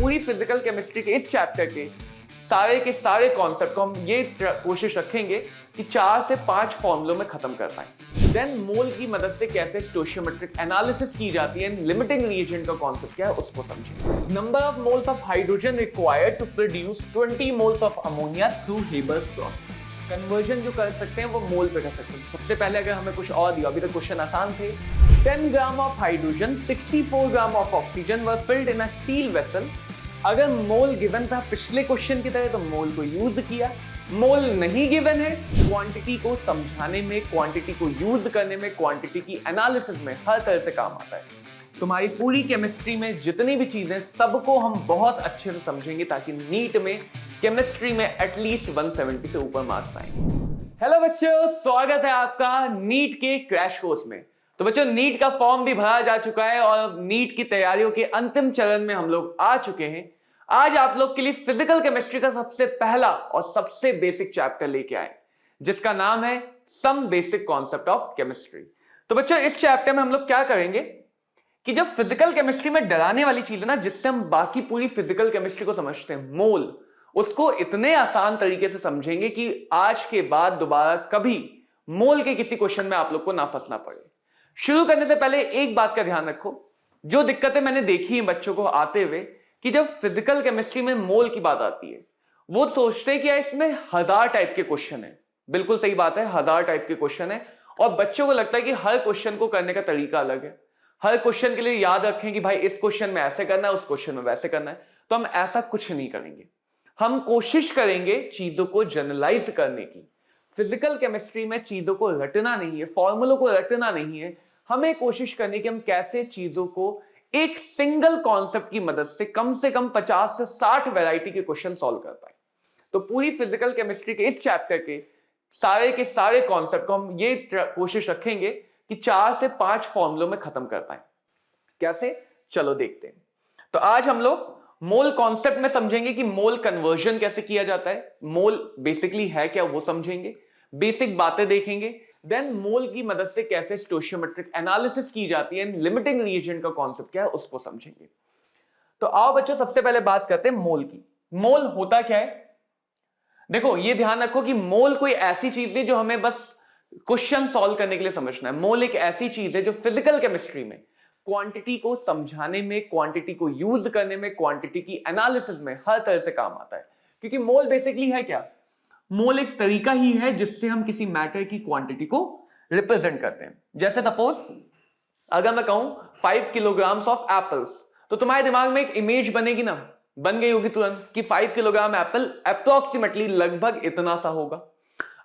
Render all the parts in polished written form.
पूरी physical chemistry के इस चैप्टर के सारे कॉन्सेप्ट को हम ये कोशिश रखेंगे कि 4 से 5 फॉर्मूलों में खत्म कर पाए। देन मोल की मदद से कैसे स्टोइचियोमेट्रिक एनालिसिस की जाती है, लिमिटिंग रिएजेंट का कॉन्सेप्ट क्या है उसको समझेंगे। Number of moles of hydrogen required to produce 20 moles of ammonia through Haber's process. Conversion जो कर सकते हैं वो मोल पे कर सकते हैं। सबसे पहले अगर हमें कुछ और दिया, अभी तक क्वेश्चन आसान थे। 10 gram of hydrogen 64 gram of oxygen were filled in a steel vessel. अगर मोल गिवन था पिछले क्वेश्चन की तरह तो मोल को यूज किया, मोल नहीं गिवन है क्वांटिटी को समझाने में, क्वांटिटी को यूज करने में, क्वांटिटी की एनालिसिस में हर तरह से काम आता है। तुम्हारी पूरी केमिस्ट्री में जितनी भी चीजें सबको हम बहुत अच्छे से समझेंगे ताकि नीट में केमिस्ट्री में एटलीस्ट 170 से ऊपर मार्क्स आए। हेलो बच्चों, स्वागत है आपका नीट के क्रैश कोर्स में। तो बच्चों, नीट का फॉर्म भी भरा जा चुका है और नीट की तैयारियों के अंतिम चरण में हम लोग आ चुके हैं। आज आप लोग के लिए फिजिकल केमिस्ट्री का सबसे पहला और सबसे बेसिक चैप्टर लेके आए जिसका नाम है some basic concept of chemistry. तो बच्चों, इस चैप्टर में हम लोग क्या करेंगे कि जब फिजिकल केमिस्ट्री में डराने वाली चीज है ना, जिससे हम बाकी पूरी फिजिकल केमिस्ट्री को समझते हैं, मोल, उसको इतने आसान तरीके से समझेंगे कि आज के बाद दोबारा कभी मोल के किसी क्वेश्चन में आप लोग को ना फंसना पड़े। शुरू करने से पहले एक बात का ध्यान रखो, जो दिक्कतें मैंने देखी हैं बच्चों को आते हुए कि जब फिजिकल केमिस्ट्री में मोल की बात आती है वो सोचते हैं कि इसमें 1000 टाइप के क्वेश्चन है। बिल्कुल सही बात है, 1000 टाइप के क्वेश्चन है और बच्चों को लगता है कि हर क्वेश्चन को करने का तरीका अलग है। हर क्वेश्चन के लिए याद रखें कि भाई इस क्वेश्चन में ऐसे करना है, उस क्वेश्चन में वैसे करना है। तो हम ऐसा कुछ नहीं करेंगे, हम कोशिश करेंगे चीजों को जनरलाइज करने की। फिजिकल केमिस्ट्री में चीजों को रटना नहीं है, फॉर्मूलों को रटना नहीं है, हमें कोशिश करनी कि हम कैसे चीजों को एक सिंगल कॉन्सेप्ट की मदद से कम 50 से 60 वैरायटी के क्वेश्चन सॉल्व कर पाए। तो पूरी फिजिकल केमिस्ट्री के इस चैप्टर के सारे कॉन्सेप्ट को हम ये कोशिश रखेंगे कि 4 से 5 फॉर्मूलों में खत्म कर पाए। कैसे, चलो देखते हैं। तो आज हम लोग मोल कॉन्सेप्ट में समझेंगे कि मोल कन्वर्जन कैसे किया जाता है, मोल बेसिकली है क्या वो समझेंगे, बेसिक बातें देखेंगे। देन मोल की मदद से कैसे स्टोइचियोमेट्रिक एनालिसिस की जाती है, लिमिटिंग रिएजेंट का कॉन्सेप्ट क्या है उसको समझेंगे। तो आओ बच्चों, सबसे पहले बात करते हैं मोल की। मोल होता क्या है? देखो, ये ध्यान रखो कि मोल कोई ऐसी चीज नहीं जो हमें बस क्वेश्चन सॉल्व करने के लिए समझना है। मोल एक ऐसी चीज है जो फिजिकल केमिस्ट्री में क्वांटिटी को समझाने में, क्वांटिटी को यूज करने में, क्वांटिटी की एनालिसिस में हर तरह से काम आता है। क्योंकि मोल बेसिकली है क्या? मोल एक तरीका ही है जिससे हम किसी मैटर की क्वांटिटी को रिप्रेजेंट करते हैं। जैसे सपोज अगर मैं कहूं 5 किलोग्राम्स ऑफ एप्पल्स, तो तुम्हारे दिमाग में एक इमेज बनेगी ना, बन गई होगी तुरंत कि 5 किलोग्राम एप्पल अप्रोक्सीमेटली लगभग इतना सा होगा।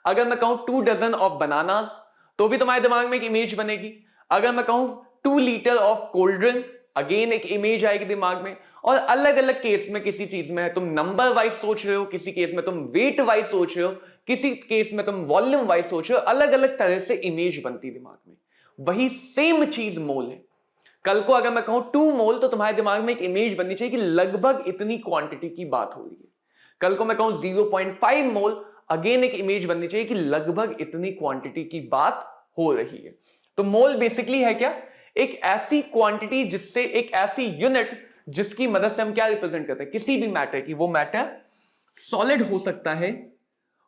अगर मैं कहूं 2 डजन ऑफ बनानास, तो भी तुम्हारे दिमाग में एक इमेज बनेगी। अगर मैं कहूं 2 litre of cold drink, again एक इमेज आएगी दिमाग में। और अलग अलग केस में किसी चीज में तुम नंबर वाइज सोच रहे हो, किसी केस में तुम वेट वाइज सोच रहे हो, किसी केस में तुम वॉल्यूम वाइज सोच रहे हो, अलग अलग तरह से इमेज बनती दिमाग में। वही सेम चीज मोल है। कल को अगर मैं कहूं 2 मोल, तो तुम्हारे दिमाग में एक इमेज बननी चाहिए कि लगभग इतनी क्वांटिटी की बात हो रही है। कल को मैं कहूं 0.5 मोल, अगेन एक इमेज बननी चाहिए कि लगभग इतनी क्वांटिटी की बात हो रही है। तो मोल बेसिकली है क्या? एक ऐसी क्वांटिटी जिससे, एक ऐसी यूनिट जिसकी मदद से हम क्या रिप्रेजेंट करते हैं किसी भी मैटर की। वो मैटर सॉलिड हो सकता है,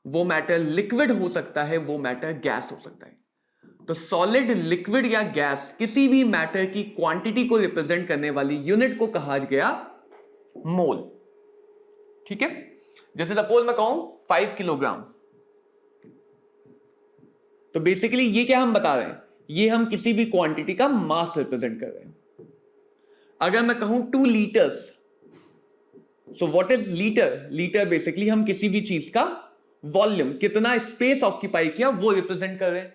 वो मैटर लिक्विड हो सकता है, वो मैटर गैस हो सकता है। तो सॉलिड, लिक्विड या गैस, किसी भी मैटर की क्वांटिटी को रिप्रेजेंट करने वाली यूनिट को कहा गया मोल। ठीक है? जैसे सपोज मैं कहूं 5 किलोग्राम, तो बेसिकली ये क्या हम बता रहे हैं? ये हम किसी भी क्वांटिटी का मास रिप्रेजेंट कर रहे हैं। अगर मैं कहूं 2 litres, so what is litre? Litre basically हम किसी भी चीज का वॉल्यूम, कितना स्पेस ऑक्यूपाई किया, वो रिप्रेजेंट कर रहे हैं।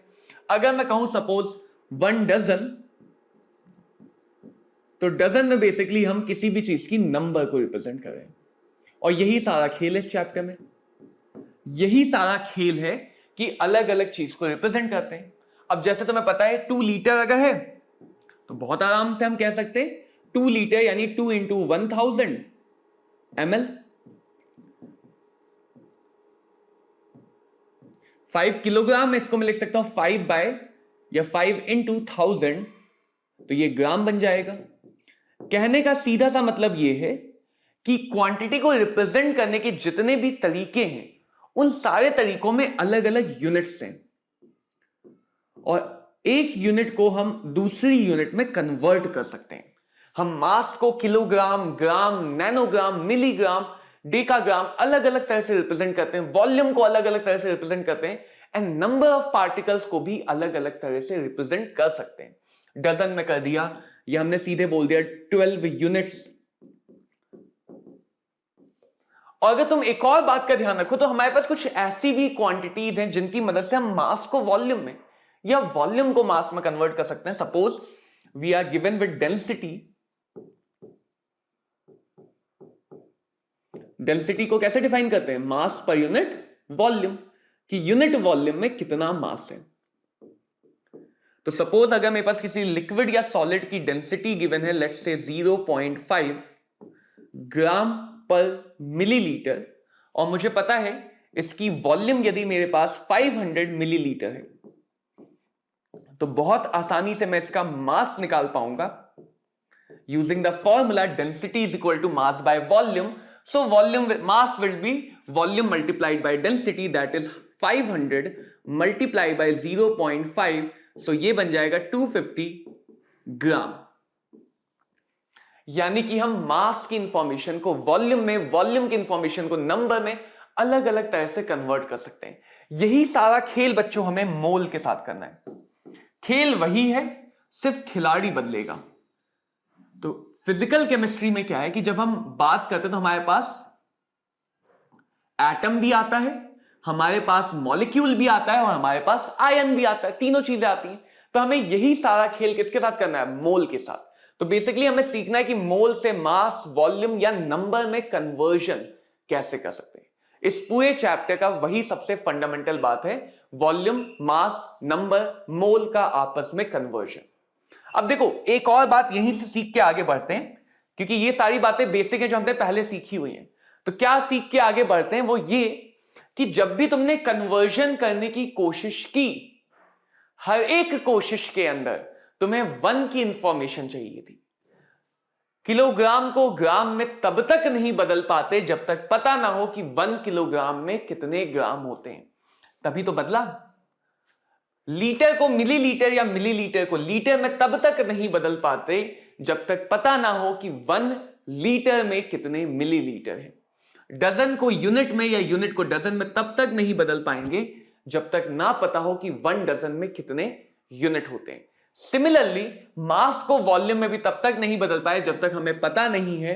अगर मैं कहूं सपोज 1 डजन, तो डजन में बेसिकली हम किसी भी चीज की नंबर को रिप्रेजेंट कर रहे हैं। और यही सारा खेल है इस चैप्टर में। यही सारा खेल है कि अलग अलग चीज को रिप्रेजेंट करते हैं। अब जैसे तुम्हें पता है 2 लीटर अगर है तो बहुत आराम से हम कह सकते हैं 2 लीटर यानी 2 इंटू 1000 ml। 5 किलोग्राम में इसको मैं लिख सकता हूं 5 बाय या 5 इंटू 1000, तो ये ग्राम बन जाएगा। कहने का सीधा सा मतलब ये है कि क्वांटिटी को रिप्रेजेंट करने के जितने भी तरीके हैं उन सारे तरीकों में अलग अलग यूनिट्स हैं और एक यूनिट को हम दूसरी यूनिट में कन्वर्ट कर सकते हैं। हम मास को किलोग्राम, ग्राम, नैनोग्राम, मिलीग्राम, डेकाग्राम अलग अलग तरह से रिप्रेजेंट करते हैं, वॉल्यूम को अलग अलग तरह से रिप्रेजेंट करते हैं एंड नंबर ऑफ पार्टिकल्स को भी अलग अलग तरह से रिप्रेजेंट कर सकते हैं। डजन में कर दिया या हमने सीधे बोल दिया 12 यूनिट्स। और अगर तुम एक और बात का ध्यान रखो तो हमारे पास कुछ ऐसी भी क्वांटिटीज हैं जिनकी मदद से हम मास को वॉल्यूम में या वॉल्यूम को मास में कन्वर्ट कर सकते हैं। Suppose we are given with density. Density को कैसे डिफाइन करते हैं? मास पर यूनिट वॉल्यूम, कि यूनिट वॉल्यूम में कितना मास है। तो सपोज अगर मेरे पास किसी लिक्विड या सॉलिड की डेंसिटी गिवन है, लेट्स से 0.5 ग्राम पर मिलीलीटर, और मुझे पता है इसकी वॉल्यूम यदि मेरे पास 500 मिलीलीटर है, तो बहुत आसानी से मैं इसका मास निकाल पाऊंगा using the formula density is equal to mass by volume. So volume mass will be volume multiplied by density, that is 500 multiply by 0.5, so ये बन जाएगा 250 ग्राम। यानी कि हम मास की इंफॉर्मेशन को वॉल्यूम में, वॉल्यूम की इंफॉर्मेशन को नंबर में अलग अलग तरह से कन्वर्ट कर सकते हैं। यही सारा खेल बच्चों हमें मोल के साथ करना है। खेल वही है, सिर्फ खिलाड़ी बदलेगा। तो फिजिकल केमिस्ट्री में क्या है कि जब हम बात करते हैं तो हमारे पास एटम भी आता है, हमारे पास मॉलिक्यूल भी आता है और हमारे पास आयन भी आता है, तीनों चीजें आती हैं। तो हमें यही सारा खेल किसके साथ करना है? मोल के साथ। तो बेसिकली हमें सीखना है कि मोल से मास, वॉल्यूम या नंबर में कन्वर्जन कैसे कर सकते हैं। इस पूरे चैप्टर का वही सबसे फंडामेंटल बात है, वॉल्यूम, मास, नंबर, मोल का आपस में कन्वर्जन। अब देखो एक और बात यहीं से सीख के आगे बढ़ते हैं, क्योंकि ये सारी बातें बेसिक है जो हमने पहले सीखी हुई हैं। तो क्या सीख के आगे बढ़ते हैं वो ये कि जब भी तुमने कन्वर्जन करने की कोशिश की, हर एक कोशिश के अंदर तुम्हें 1 की इंफॉर्मेशन चाहिए थी। किलोग्राम को ग्राम में तब तक नहीं बदल पाते जब तक पता ना हो कि 1 किलोग्राम में कितने ग्राम होते हैं, तभी तो बदला। लीटर को मिलीलीटर या मिलीलीटर को लीटर में तब तक नहीं बदल पाते जब तक पता ना हो कि 1 लीटर में कितने मिलीलीटर है। डजन को यूनिट में या यूनिट को डजन में तब तक नहीं बदल पाएंगे जब तक ना पता हो कि 1 डजन में कितने यूनिट होते हैं। सिमिलरली मास को वॉल्यूम में भी तब तक नहीं बदल पाए जब तक हमें पता नहीं है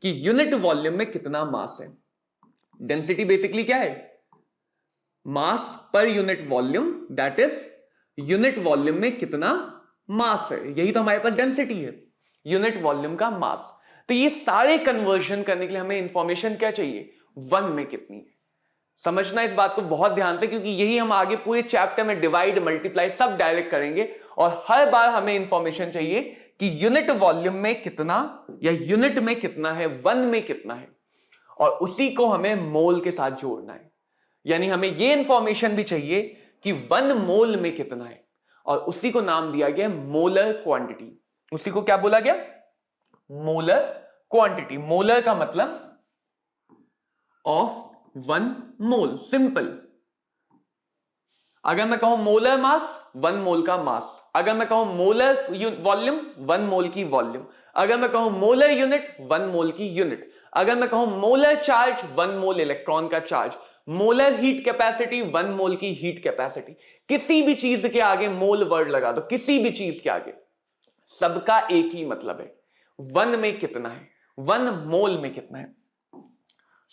कि यूनिट वॉल्यूम में कितना मास है। डेंसिटी बेसिकली क्या है? मास पर unit volume, that is unit volume में कितना मास है, यही तो हमारे पास डेंसिटी है, यूनिट वॉल्यूम का मास। तो ये सारे कन्वर्जन करने के लिए हमें इंफॉर्मेशन क्या चाहिए? 1 में कितनी है। समझना इस बात को बहुत ध्यान से, क्योंकि यही हम आगे पूरे चैप्टर में डिवाइड, मल्टीप्लाई सब डायरेक्ट करेंगे और हर बार हमें इंफॉर्मेशन चाहिए कि यूनिट वॉल्यूम में कितना या यूनिट में कितना है, 1 में कितना है, और उसी को हमें मोल के साथ जोड़ना है। यानी हमें यह इंफॉर्मेशन भी चाहिए कि 1 मोल में कितना है, और उसी को नाम दिया गया मोलर क्वांटिटी। उसी को क्या बोला गया? Molar quantity. मोलर का मतलब ऑफ 1 मोल, सिंपल। अगर मैं कहूं मोलर मास, 1 मोल का मास। अगर मैं कहूं मोलर वॉल्यूम, 1 मोल की वॉल्यूम। अगर मैं कहूं मोलर यूनिट, 1 मोल की यूनिट। अगर मैं कहूं मोलर चार्ज, 1 मोल इलेक्ट्रॉन का चार्ज। मोलर हीट कैपेसिटी, 1 मोल की हीट कैपेसिटी। किसी भी चीज के आगे मोल वर्ड लगा दो, किसी भी चीज के आगे, सबका एक ही मतलब है, 1 में कितना है, 1 मोल में कितना है।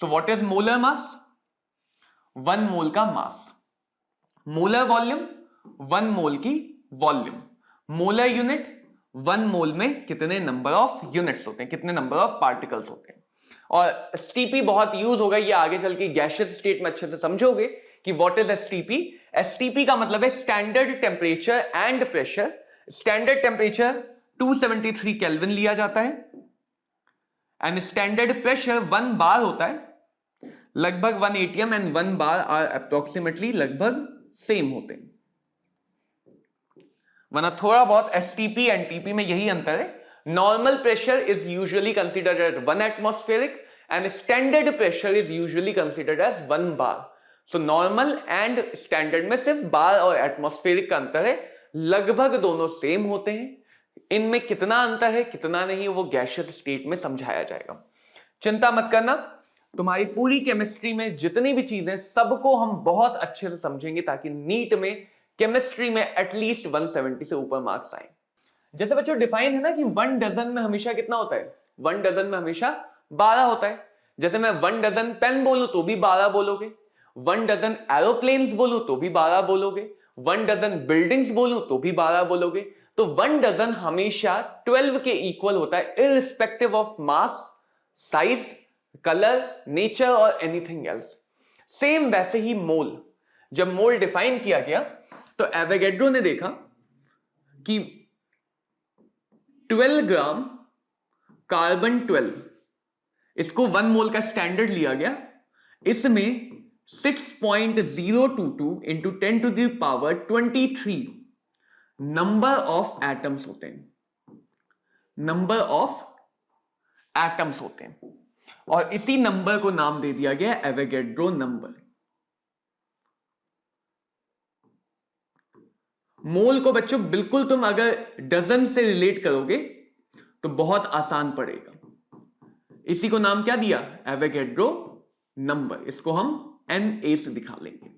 So what is molar mass? 1 मोल का मास। मोलर वॉल्यूम, 1 मोल की वॉल्यूम। मोलर यूनिट, 1 मोल में कितने नंबर ऑफ यूनिट्स होते हैं, कितने नंबर ऑफ पार्टिकल्स होते हैं। और एसटीपी बहुत यूज होगा, ये आगे चल के गैसियस स्टेट में अच्छे से समझोगे कि व्हाट इज एसटीपी। एसटीपी का मतलब है standard temperature and pressure. Standard temperature 273 kelvin लिया जाता है एंड स्टैंडर्ड प्रेशर 1 बार होता है, लगभग 1 atm and 1 bar are approximately लगभग सेम होते हैं। वरना थोड़ा बहुत एसटीपी एंड टीपी में यही अंतर है। Normal pressure is usually considered at 1 atmospheric and standard pressure is usually considered as 1 bar. So normal and standard में सिर्फ बार और एटमॉस्फेरिक का अंतर है, लगभग दोनों सेम होते हैं। इनमें कितना अंतर है कितना नहीं वो गैसियस स्टेट में समझाया जाएगा। चिंता मत करना, तुम्हारी पूरी केमिस्ट्री में जितनी भी चीजें सबको हम बहुत अच्छे से समझेंगे ताकि नीट में केमिस्ट्री में एटलीस्ट 170 से ऊपर मार्क्स आए। जैसे बच्चों डिफाइन है ना कि 1 डजन में हमेशा कितना होता है, 1 डजन में हमेशा 12 होता है। जैसे मैं 1 डजन पेन बोलूं तो भी 12 बोलोगे, 1 डजन एरोप्लेन्स बोलूं तो भी 12 बोलोगे, 1 डजन बिल्डिंग्स बोलूं तो भी 12 बोलोगे। तो 1 डजन हमेशा 12 के इक्वल होता है, irrespective of mass, size, colour, nature और एनीथिंग एल्स। सेम वैसे ही मोल, जब मोल डिफाइन किया गया तो एवोगैड्रो ने देखा कि 12 ग्राम कार्बन 12, इसको 1 मोल का स्टैंडर्ड लिया गया। इसमें 6.022 into 10 to the power 23 number of atoms होते हैं, नंबर ऑफ एटम्स होते हैं, और इसी नंबर को नाम दे दिया गया एवोगैड्रो नंबर। मोल को बच्चों बिल्कुल तुम अगर डजन से रिलेट करोगे तो बहुत आसान पड़ेगा। इसी को नाम क्या दिया, एवोगैड्रो नंबर। इसको हम Na से दिखा लेंगे।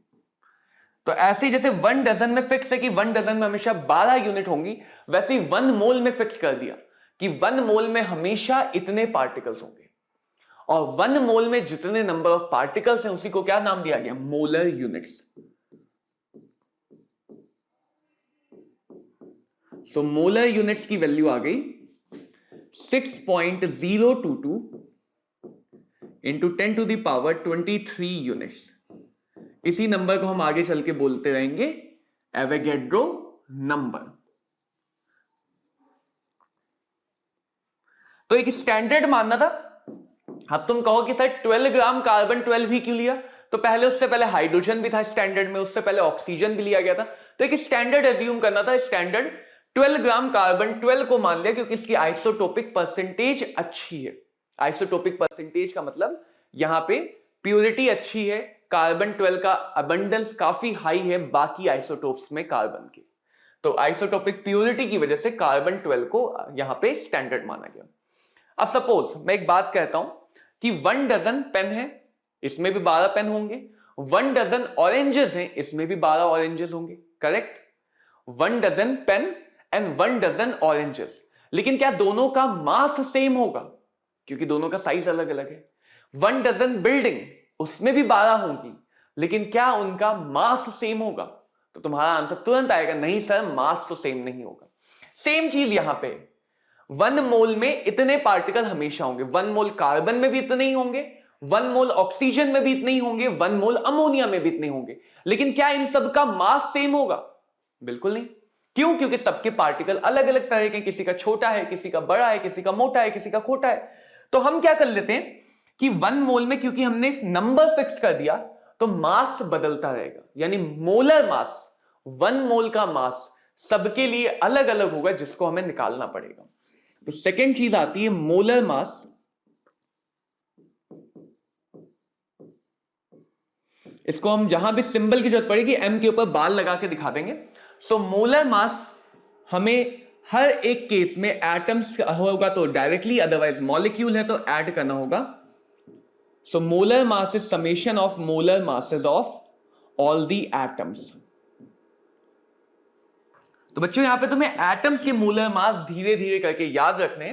तो ऐसे जैसे 1 डजन में फिक्स है कि 1 डजन में हमेशा 12 यूनिट होंगी, वैसे ही 1 मोल में फिक्स कर दिया कि 1 मोल में हमेशा इतने पार्टिकल्स होंगे, और 1 मोल में जितने नंबर ऑफ पार्टिकल्स हैं उसी को क्या नाम दिया गया, molar units. So molar units की वैल्यू आ गई 6.022 into 10 to the power 23 units. इसी नंबर को हम आगे चल के बोलते रहेंगे एवोगैड्रो नंबर। तो एक स्टैंडर्ड मानना था। अब तुम कहो कि सर 12 ग्राम कार्बन 12 ही क्यों लिया, तो पहले उससे पहले हाइड्रोजन भी था स्टैंडर्ड में, उससे पहले ऑक्सीजन भी लिया गया था। तो एक स्टैंडर्ड एज्यूम करना था, स्टैंडर्ड 12 ग्राम कार्बन 12 को मान लिया क्योंकि इसकी आइसोटोपिक परसेंटेज अच्छी है। आइसोटोपिक परसेंटेज का मतलब यहां पे प्योरिटी अच्छी है, कार्बन 12 का अबंडेंस काफी हाई है बाकी आइसोटोप्स में कार्बन के। तो आइसोटोपिक प्योरिटी की वजह से कार्बन 12 को यहां पे स्टैंडर्ड माना गया। अब सपोज मैं एक बात कहता हूं कि 1 डजन पेन है, इसमें भी 12 पेन होंगे। 1 डजन ऑरेंजेस हैं, इसमें भी 12 ऑरेंजेस होंगे, correct. 1 dozen pen and 1 dozen oranges, लेकिन क्या दोनों का मास सेम होगा, क्योंकि दोनों का साइज अलग अलग है। 1 डजन बिल्डिंग, उसमें भी 12 होंगी, लेकिन क्या उनका मास सेम होगा, तो तुम्हारा आंसर तुरंत आएगा नहीं सर, मास तो सेम नहीं होगा। सेम चीज यहां पे 1 मोल में इतने पार्टिकल हमेशा होंगे। 1 मोल कार्बन में भी इतने ही होंगे, 1 मोल ऑक्सीजन में भी इतने ही होंगे, 1 मोल अमोनिया में भी इतने होंगे, लेकिन क्या इन सब का मास सेम होगा, बिल्कुल नहीं। क्यों, क्योंकि सबके पार्टिकल अलग अलग तरह के, किसी का छोटा है, किसी का बड़ा है, किसी का मोटा है, किसी का खोटा है। तो हम क्या कर लेते हैं कि 1 मोल में क्योंकि हमने नंबर फिक्स कर दिया तो मास बदलता रहेगा, यानी मोलर मास, 1 मोल का मास सबके लिए अलग अलग होगा, जिसको हमें निकालना पड़ेगा। तो सेकेंड चीज आती है मोलर मास। इसको हम जहां भी सिंबल की जरूरत पड़ेगी एम के ऊपर बाल लगा के दिखा देंगे। सो मोलर मास हमें हर एक केस में एटम्स होगा तो डायरेक्टली, अदरवाइज मॉलिक्यूल है तो ऐड करना होगा। सो molar mass is summation of molar masses of all the atoms. तो बच्चों यहां पे तुम्हें एटम्स के मोलर मास धीरे धीरे करके याद रखने,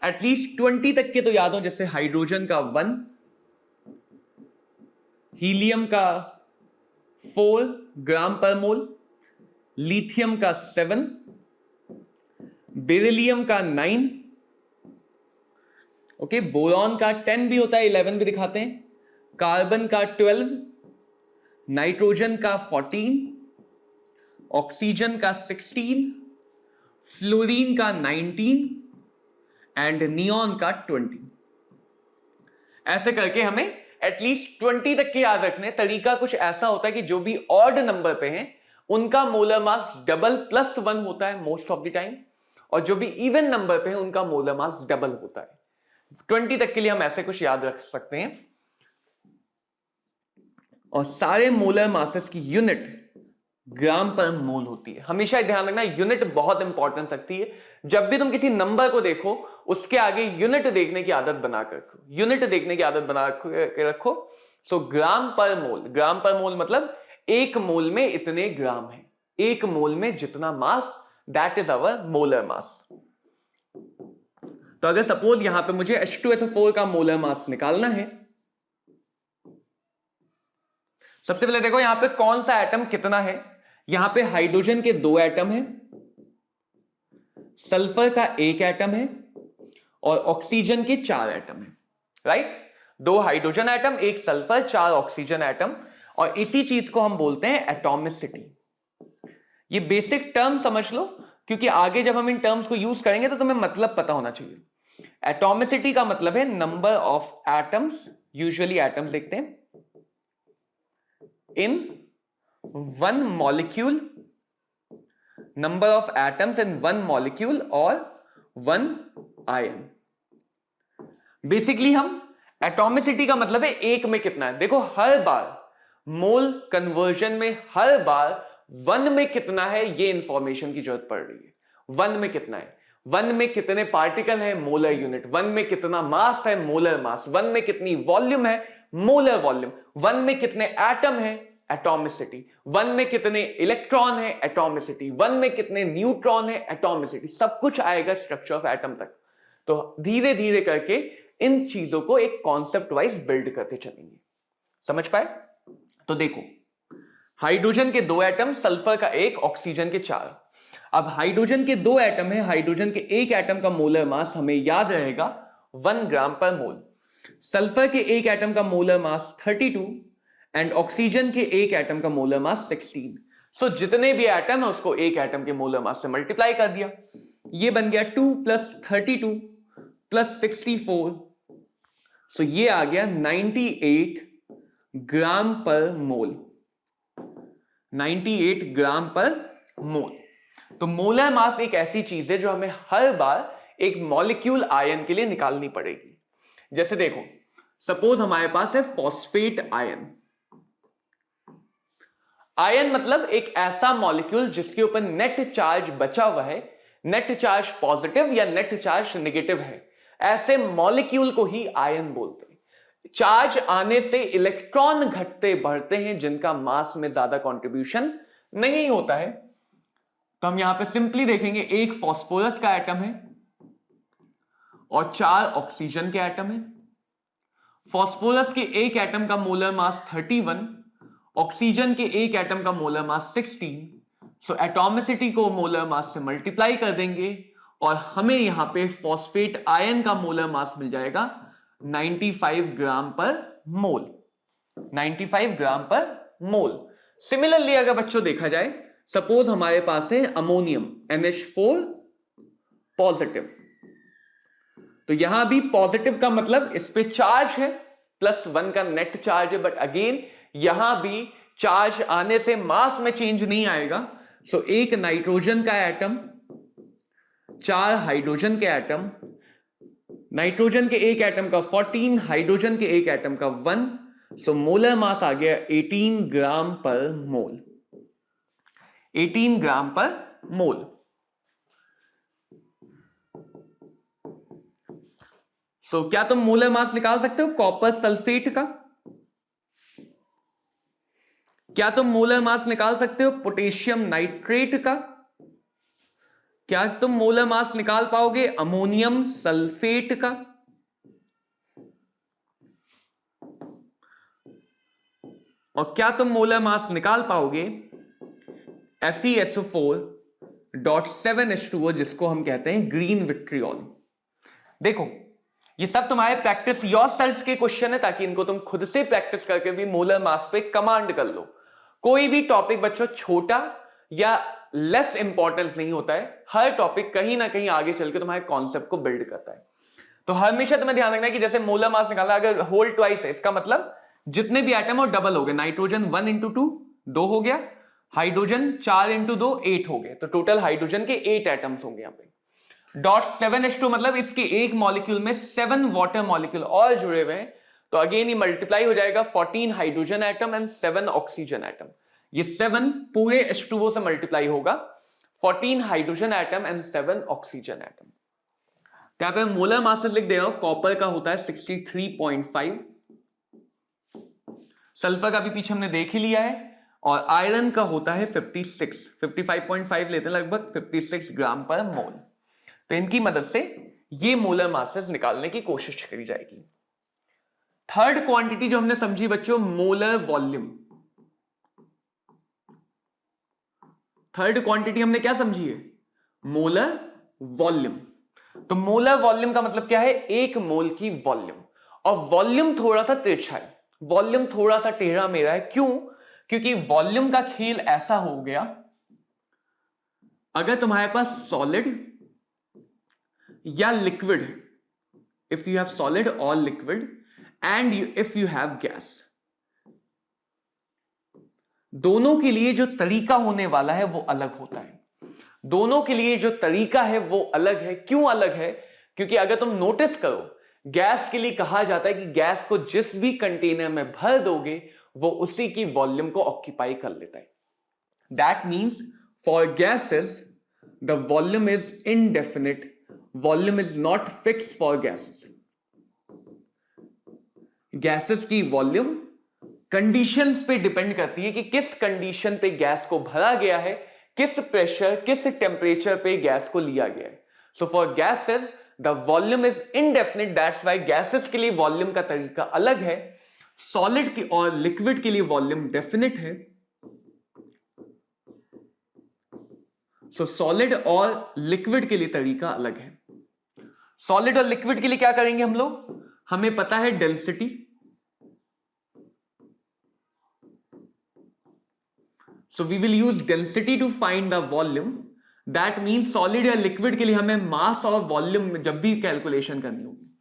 एटलीस्ट 20 तक के तो याद हो। जैसे हाइड्रोजन का 1, हीलियम का 4 ग्राम पर मोल, लिथियम का 7, बेरिलियम का 9, ओके, बोरॉन का 10 भी होता है, 11 भी दिखाते हैं, कार्बन का 12, नाइट्रोजन का 14, ऑक्सीजन का 16, फ्लोरीन का 19 एंड नियॉन का 20। ऐसे करके हमें एटलीस्ट 20 तक के याद रखने। तरीका कुछ ऐसा होता है कि जो भी ऑड नंबर पे हैं उनका मोलर मास डबल प्लस 1 होता है मोस्ट ऑफ द टाइम, और जो भी इवन नंबर पे है उनका मोलर मास डबल होता है। 20 तक के लिए हम ऐसे कुछ याद रख सकते हैं। और सारे मोलर मासेस की यूनिट ग्राम पर मोल होती है। हमेशा ध्यान रखना, यूनिट बहुत इंपॉर्टेंस रखती है। जब भी तुम किसी नंबर को देखो उसके आगे यूनिट देखने की आदत बनाकर रखो, यूनिट देखने की आदत बना के रखो। सो ग्राम पर मोल, ग्राम पर मोल मतलब एक मोल में इतने ग्राम है, एक मोल में जितना mass, that is our molar mass. तो अगर सपोज यहां पे मुझे H2SO4 का मोलर मास निकालना है, सबसे पहले देखो यहां पे कौन सा एटम कितना है। यहां पे हाइड्रोजन के 2 एटम है, सल्फर का 1 एटम है और ऑक्सीजन के 4 एटम है। Right, 2 hydrogen atom, 1 sulphur, 4 oxygen atom. और इसी चीज को हम बोलते हैं एटॉमिसिटी। ये बेसिक टर्म समझ लो, क्योंकि आगे जब हम इन टर्म्स को यूज करेंगे तो तुम्हें मतलब पता होना चाहिए। एटॉमिसिटी का मतलब है number of atoms, usually atoms लिखते हैं, in one molecule, number of atoms in one molecule or one ion। Basically हम एटॉमिसिटी का मतलब है एक में कितना है। देखो हर बार मोल कन्वर्जन में हर बार वन में कितना है ये इंफॉर्मेशन की जरूरत पड़ रही है। वन में कितना है, वन में कितने पार्टिकल है, मोलर यूनिट। वन में कितना मास है, मोलर मास। वन में कितनी वॉल्यूम है, मोलर वॉल्यूम। वन में कितने एटम है, एटॉमिसिटी। वन में कितने इलेक्ट्रॉन है, एटॉमिसिटी। वन में कितने न्यूट्रॉन है, एटॉमिसिटी। सब कुछ आएगा स्ट्रक्चर ऑफ एटम तक। तो धीरे धीरे करके इन चीजों को एक कॉन्सेप्ट वाइज बिल्ड करते चलेंगे। समझ पाए? तो देखो हाइड्रोजन के 2 एटम, सल्फर का 1, ऑक्सीजन के 4। अब हाइड्रोजन के 2 एटम है, हाइड्रोजन के 1 एटम का मोलर मास हमें याद रहेगा 1 ग्राम पर मोल। सल्फर के 1 एटम का मोलर मास 32 एंड ऑक्सीजन के 1 एटम का मोलर मास 16। सो जितने भी एटम है उसको 1 एटम के मोलर मास से मल्टीप्लाई कर दिया। ये बन गया 2 + 32 + 64। सो ये आ गया 98 ग्राम पर मोल। 98 ग्राम पर मोल। तो मोलर मास एक ऐसी चीज है जो हमें हर बार एक मॉलिक्यूल आयन के लिए निकालनी पड़ेगी। जैसे देखो सपोज हमारे पास है फॉस्फेट आयन। आयन मतलब एक ऐसा मॉलिक्यूल जिसके ऊपर नेट चार्ज बचा हुआ है, नेट चार्ज पॉजिटिव या नेट चार्ज नेगेटिव है, ऐसे मॉलिक्यूल को ही आयन बोलते हैं। चार्ज आने से इलेक्ट्रॉन घटते बढ़ते हैं जिनका मास में ज्यादा कंट्रीब्यूशन नहीं होता है। तो हम यहां पे सिंपली देखेंगे, एक फास्फोरस का एटम है और 4 ऑक्सीजन के एटम है। फास्फोरस के 1 एटम का मोलर मास 31, ऑक्सीजन के 1 एटम का मोलर मास 16। सो एटॉमिसिटी को मोलर मास से मल्टीप्लाई कर देंगे और हमें यहां पे फॉस्फेट आयन का मोलर मास मिल जाएगा 95 ग्राम पर मोल। 95 ग्राम पर मोल। सिमिलरली अगर बच्चों देखा जाए, सपोज हमारे पास है अमोनियम NH4 पॉजिटिव। तो यहां भी पॉजिटिव का मतलब इस पे चार्ज है, +1 का नेट चार्ज है, बट अगेन यहां भी चार्ज आने से मास में चेंज नहीं आएगा। सो 1 नाइट्रोजन का एटम, 4 हाइड्रोजन के एटम, नाइट्रोजन के 1 एटम का 14, हाइड्रोजन के 1 एटम का 1। सो मोलर मास आ गया 18 ग्राम पर मोल। 18 ग्राम पर मोल। सो क्या तुम मोलर मास निकाल सकते हो कॉपर सल्फेट का? क्या तुम मोलर मास निकाल सकते हो पोटेशियम नाइट्रेट का? क्या तुम मोलर मास निकाल पाओगे अमोनियम सल्फेट का? और क्या तुम मोलर मास निकाल पाओगे FeSO4.7H2O जिसको हम कहते हैं ग्रीन विट्रियोल? देखो ये सब तुम्हारे प्रैक्टिस योरसेल्फ के क्वेश्चन है, ताकि इनको तुम खुद से प्रैक्टिस करके भी मोलर मास पे कमांड कर लो। कोई भी टॉपिक बच्चों छोटा या लेस इंपॉर्टेंस नहीं होता है, हर टॉपिक कहीं ना कहीं आगे चल के तुम्हारे कॉन्सेप्ट को बिल्ड करता है। तो हमेशा तुम्हें ध्यान रखना है कि जैसे मोलर मास निकाला, अगर होल ट्वाइस है इसका मतलब जितने भी एटम हो डबल हो गए। नाइट्रोजन 1 × 2 2 हो गया, हाइड्रोजन 4 × 2 8 हो गए। तो टोटल हाइड्रोजन के 8 एटम्स होंगे यहाँ पे। .7H2 मतलब इसके एक मॉलिक्यूल में 7 वाटर मॉलिक्यूल और जुड़े हुए हैं, तो अगेन ये मल्टीप्लाई हो जाएगा 14 hydrogen atom and 7 oxygen atom. ये 7 पूरे H2O से मल्टीप्लाई होगा, 14 hydrogen atom and 7 oxygen atom. तो यहां पे मोलर मासेस लिख दे रहा हूं, कॉपर का होता है 63.5, सल्फर का भी पीछे हमने देख ही लिया है, और आयरन का होता है 55.5 लेते हैं लगभग 56 ग्राम पर मोल। तो इनकी मदद से ये मोलर मासेस निकालने की कोशिश करी जाएगी। थर्ड क्वांटिटी जो हमने समझी बच्चों, मोलर वॉल्यूम। थर्ड क्वांटिटी हमने क्या समझी है? Molar volume. तो मोलर वॉल्यूम का मतलब क्या है? एक मोल की वॉल्यूम। और वॉल्यूम थोड़ा सा तिरछा है, वॉल्यूम थोड़ा सा टेढ़ा मेरा है। क्यों? क्योंकि वॉल्यूम का खेल ऐसा हो गया, अगर तुम्हारे पास सॉलिड या liquid, if you have solid और liquid and if you have gas, दोनों के लिए जो तरीका होने वाला है वो अलग होता है। दोनों के लिए जो तरीका है वो अलग है। क्यों अलग है? क्योंकि अगर तुम नोटिस करो, गैस के लिए कहा जाता है कि गैस को जिस भी कंटेनर में भर दोगे वो उसी की वॉल्यूम को ऑक्यूपाई कर लेता है। That means for gases the volume is indefinite, volume is not fix for gases. Gases की वॉल्यूम कंडीशंस पे डिपेंड करती है कि किस कंडीशन पे गैस को भरा गया है, किस प्रेशर, किस टेम्परेचर पे गैस को लिया गया है। So for gases the volume is indefinite, that's why gases के लिए वॉल्यूम का तरीका अलग है। सॉलिड की और लिक्विड के लिए वॉल्यूम डेफिनिट है। सो सॉलिड और लिक्विड के लिए तरीका अलग है। सॉलिड और लिक्विड के लिए क्या करेंगे हम लोग? हमें पता है density, so we will use density to find the volume. That means solid या लिक्विड के लिए हमें मास और वॉल्यूम जब भी कैलकुलेशन करनी होगी,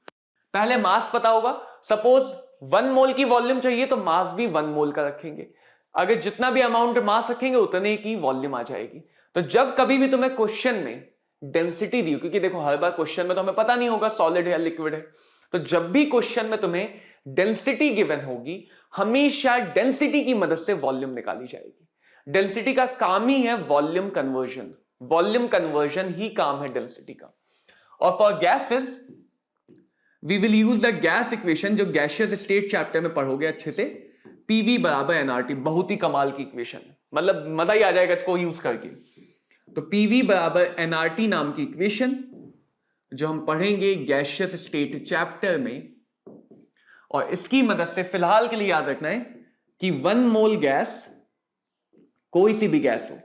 पहले मास पता होगा। सपोज 1 मोल की वॉल्यूम चाहिए तो मास भी 1 मोल का रखेंगे। अगर जितना भी अमाउंट मास रखेंगे उतने की वॉल्यूम आ जाएगी। तो जब कभी भी तुम्हें क्वेश्चन में डेंसिटी दी, क्योंकि देखो हर बार क्वेश्चन में तो हमें पता नहीं होगा सॉलिड है या लिक्विड है, तो जब भी क्वेश्चन में तुम्हें डेंसिटी गिवन होगी, हमेशा डेंसिटी की मदद से वॉल्यूम निकाली जाएगी। डेंसिटी का काम ही है वॉल्यूम कन्वर्जन, वॉल्यूम कन्वर्जन ही काम है डेंसिटी का। और for gases we will use the gas equation, जो गैसियस स्टेट चैप्टर में पढ़ोगे अच्छे से, पीवी बराबर एनआरटी। बहुत ही कमाल की इक्वेशन, मतलब मजा ही आ जाएगा इसको यूज करके। तो पीवी बराबर एनआरटी नाम की इक्वेशन जो हम पढ़ेंगे गैसियस स्टेट चैप्टर में, और इसकी मदद से फिलहाल के लिए याद रखना है कि 1 मोल गैस, कोई सी भी गैस हो,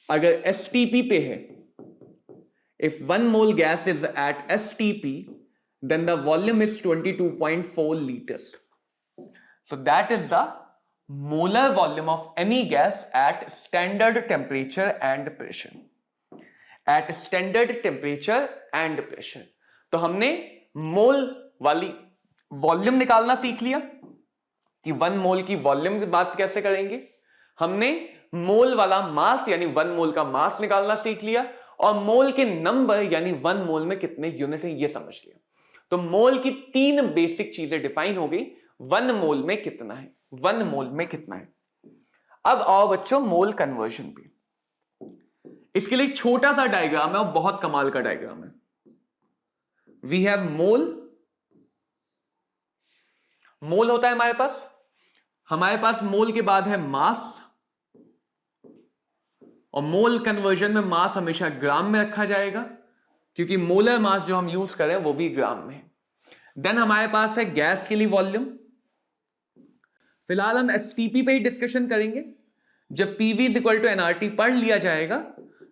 अगर एसटीपी पे है, if 1 mole gas is at STP then the volume is 22.4 liters. So that is the molar volume of any gas at standard temperature and pressure. At standard temperature and pressure. तो हमने मोल वाली volume निकालना सीख लिया कि 1 मोल की volume की बात कैसे करेंगे। हमने मोल वाला मास यानी 1 मोल का मास निकालना सीख लिया, और मोल के नंबर यानी 1 मोल में कितने यूनिट है ये समझ लिया। तो मोल की 3 बेसिक चीजें डिफाइन हो गई। 1 मोल में कितना है, 1 मोल में कितना है। अब आओ बच्चों मोल कन्वर्जन पे। इसके लिए छोटा सा डायग्राम है और बहुत कमाल का डायग्राम है। वी हैव मोल, मोल होता है हमारे पास मोल के बाद है मास, और मोल कन्वर्जन में मास हमेशा ग्राम में रखा जाएगा क्योंकि मोलर मास जो हम यूज करें वो भी ग्राम में है। देन हमारे पास है गैस के लिए वॉल्यूम। फिलहाल हम एसटीपी पे ही डिस्कशन करेंगे। जब PV is equal to NRT पढ़ लिया जाएगा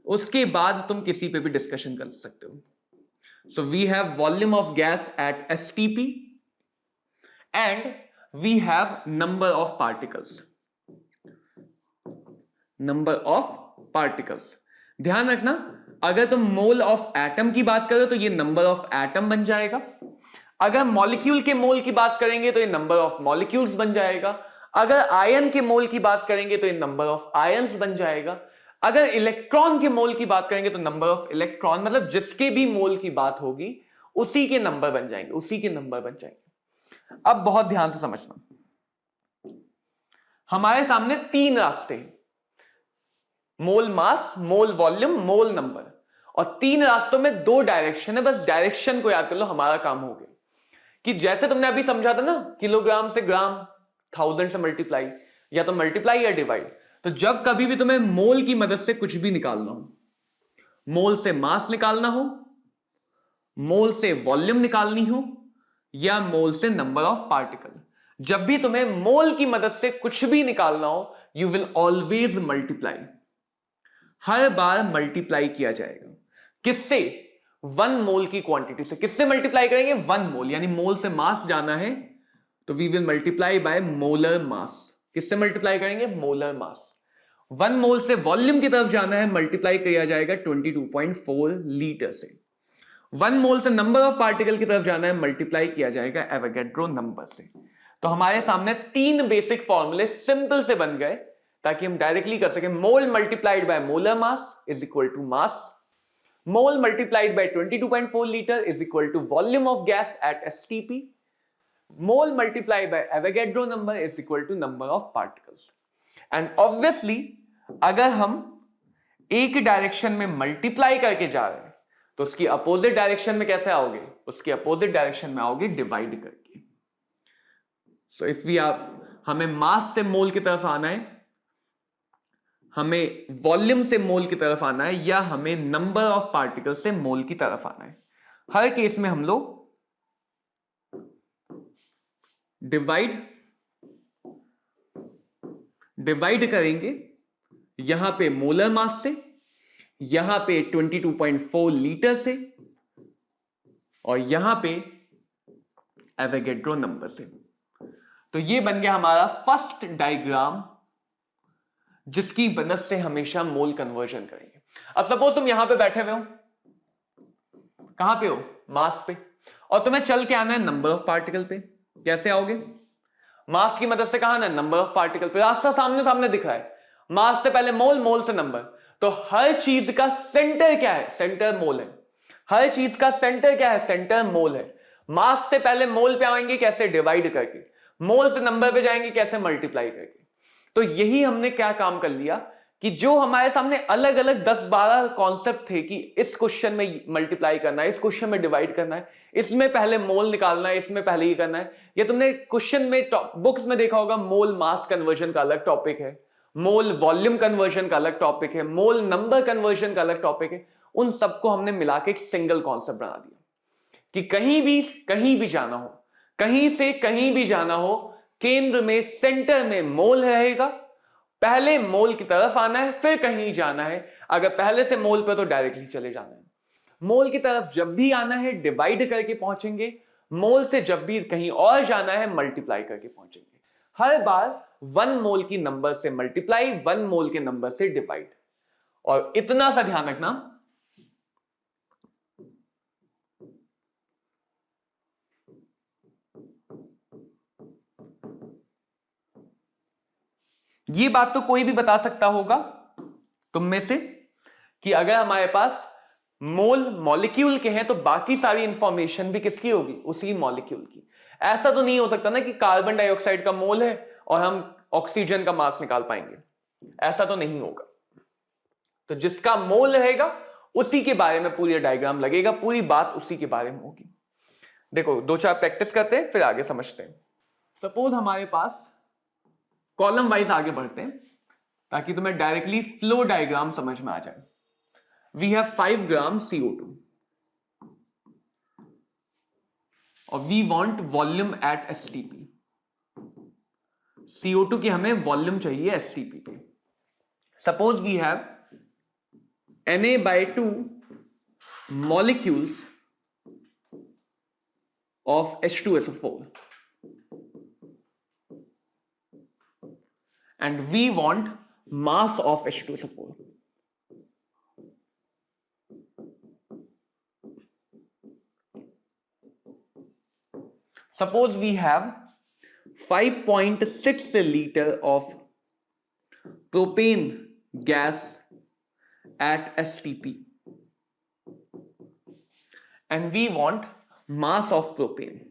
उसके बाद तुम किसी पे भी डिस्कशन कर सकते हो। So we have volume of gas at STP and we have number of particles. Number of particles, ध्यान रखना, अगर तुम मोल ऑफ एटम की बात करो तो ये नंबर ऑफ एटम बन जाएगा। अगर मॉलिक्यूल के मोल की बात करेंगे तो ये नंबर ऑफ मॉलिक्यूल्स बन जाएगा। अगर आयन के मोल की बात करेंगे तो ये नंबर ऑफ आयंस बन जाएगा। अगर इलेक्ट्रॉन के मोल की बात करेंगे तो नंबर ऑफ इलेक्ट्रॉन, मतलब जिसके भी मोल की बात होगी उसी के नंबर बन जाएंगे, उसी के नंबर बन जाएंगे। अब बहुत ध्यान से समझना, हमारे सामने 3 रास्ते हैं, मोल मास, मोल वॉल्यूम, मोल नंबर, और 3 रास्तों में 2 डायरेक्शन है। बस डायरेक्शन को याद कर लो, हमारा काम हो गया। कि जैसे तुमने अभी समझा था ना, किलोग्राम से ग्राम, 1000 से मल्टीप्लाई, या तो मल्टीप्लाई या डिवाइड। तो जब कभी भी तुम्हें मोल की मदद से कुछ भी निकालना हो, मोल से मास निकालना हो, मोल से वॉल्यूम निकालनी हो, या मोल से नंबर ऑफ पार्टिकल, जब भी तुम्हें मोल की मदद से कुछ भी निकालना हो, you will always multiply. Her bar multiply किया जाएगा। किससे? 1 मोल की क्वांटिटी से। किससे मल्टीप्लाई करेंगे? 1 मोल, यानी मोल से मास जाना है तो we will multiply by molar mass. किससे मल्टीप्लाई करेंगे? Molar mass. 1 मोल से वॉल्यूम की तरफ जाना है, मल्टीप्लाई किया जाएगा 22.4 लीटर से। 1 मोल से नंबर ऑफ पार्टिकल की तरफ जाना है, मल्टीप्लाई किया जाएगा एवोगैड्रो नंबर से। तो हमारे सामने 3 बेसिक फॉर्मूले सिंपल से बन गए, ताकि हम डायरेक्टली कर सकें। Mole multiplied by molar mass is equal to mass, mole multiplied by 22.4 liter is equal to volume of gas at STP, mole multiplied by Avogadro number is equal to number of particles. And obviously अगर हम एक direction में multiply करके जा रहे हैं तो उसकी अपोजिट डायरेक्शन में कैसे आओगे? उसकी अपोजिट डायरेक्शन में आओगे डिवाइड करके। सो इफ वी आर, हमें मास से मोल की तरफ आना है, हमें वॉल्यूम से मोल की तरफ आना है, या हमें नंबर ऑफ पार्टिकल से मोल की तरफ आना है, हर केस में हम लोग डिवाइड करेंगे। यहां पे मोलर मास से, यहां पे 22.4 लीटर से, और यहां पे एवोगैड्रो नंबर से। तो ये बन गया हमारा फर्स्ट डायग्राम, जिसकी मदद से हमेशा मोल कन्वर्जन करेंगे। अब सपोज तुम यहां पे बैठे हुए हो, कहां पे हो? मास पे, और तुम्हें चल के आना है नंबर ऑफ पार्टिकल पे। कैसे आओगे? मास की मदद से कहां आना है? नंबर ऑफ पार्टिकल पे। रास्ता सामने सामने दिख रहा है, मास से पहले मोल, मोल से नंबर। तो हर चीज का सेंटर क्या है? सेंटर मोल है। हर चीज का सेंटर क्या है? सेंटर मोल है। मास से पहले मोल पे आएंगे, कैसे? डिवाइड करके। मोल से नंबर पे जाएंगे, कैसे? मल्टीप्लाई करके। तो यही हमने क्या काम कर लिया कि जो हमारे सामने अलग अलग 10-12 कॉन्सेप्ट थे कि इस क्वेश्चन में मल्टीप्लाई करना है, इस क्वेश्चन में डिवाइड करना है, इसमें पहले मोल निकालना है, इसमें पहले ये करना है। ये तुमने क्वेश्चन में बुक्स में देखा होगा, मोल मास कन्वर्जन का अलग टॉपिक है, मोल वॉल्यूम कन्वर्जन का अलग टॉपिक है, मोल नंबर कन्वर्जन का अलग टॉपिक है। उन सबको हमने मिला के एक सिंगल कॉन्सेप्ट बना दिया कि कहीं भी जाना हो, कहीं से कहीं भी जाना हो, केंद्र में, सेंटर में मोल रहेगा। पहले मोल की तरफ आना है, फिर कहीं जाना है। अगर पहले से मोल पे तो डायरेक्टली चले जाना है। मोल की तरफ जब भी आना है डिवाइड करके पहुंचेंगे, मोल से जब भी कहीं और जाना है मल्टीप्लाई करके पहुंचेंगे। हर बार 1 मोल की नंबर से मल्टीप्लाई, 1 मोल के नंबर से डिवाइड। और इतना सा ध्यान रखना, ये बात तो कोई भी बता सकता होगा तुम में से कि अगर हमारे पास मोल मॉलिक्यूल के हैं तो बाकी सारी इंफॉर्मेशन भी किसकी होगी? उसी मॉलिक्यूल की। ऐसा तो नहीं हो सकता ना कि कार्बन डाइऑक्साइड का मोल है और हम ऑक्सीजन का मास निकाल पाएंगे, ऐसा तो नहीं होगा। तो जिसका मोल रहेगा उसी के बारे में पूरी डायग्राम लगेगा, पूरी बात उसी के बारे में होगी। देखो 2-4 प्रैक्टिस करते हैं, फिर आगे समझते हैं। सपोज हमारे पास कॉलम वाइज आगे बढ़ते हैं ताकि तुम्हें डायरेक्टली फ्लो डायग्राम समझ में आ जाए। वी हैव 5 ग्राम CO2 और we want volume at STP। CO2 की हमें वॉल्यूम चाहिए STP पे। Suppose we have Na/2 molecules of H2SO4 and we want mass of H2SO4. Suppose we have 5.6 liter of propane gas at STP. And we want mass of propane.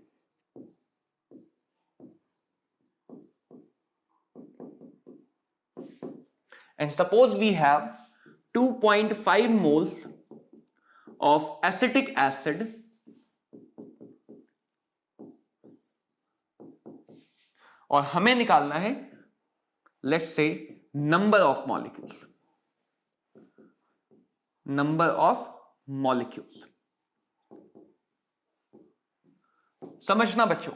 And suppose we have 2.5 moles of acetic acid और हमें निकालना है let's say number of molecules, number of molecules. समझना बच्चों,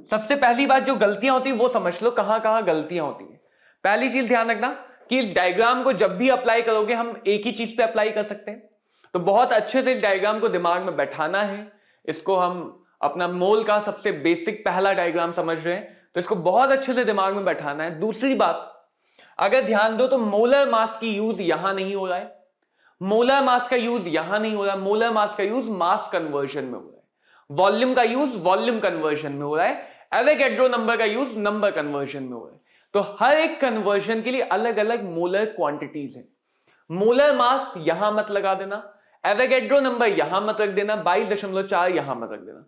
सबसे पहली बात जो गलतियां होती है वो समझ लो, कहां कहां गलतियां होती है। पहली चीज ध्यान रखना कि इस डायग्राम को जब भी अप्लाई करोगे हम एक ही चीज पे अप्लाई कर सकते हैं, तो बहुत अच्छे से इस डायग्राम को दिमाग में बैठाना है। इसको हम अपना मोल का सबसे बेसिक पहला डायग्राम समझ रहे हैं, तो इसको बहुत अच्छे से दिमाग में बैठाना है। दूसरी बात, अगर ध्यान दो तो मोलर मास की यूज यहां नहीं हो रहा है, मोलर मास का यूज यहां नहीं हो रहा है, मोलर मास का यूज मास कन्वर्जन में हो रहा है, वॉल्यूम का यूज वॉल्यूम कन्वर्जन में हो रहा है, एवोगैड्रो नंबर का यूज नंबर कन्वर्जन में हो रहा है। तो हर एक कन्वर्जन के लिए अलग अलग मोलर क्वांटिटीज है। मोलर मास यहां मत लगा देना, एवोगैड्रो नंबर यहां मत रख देना, 22.4 यहां मत रख देना।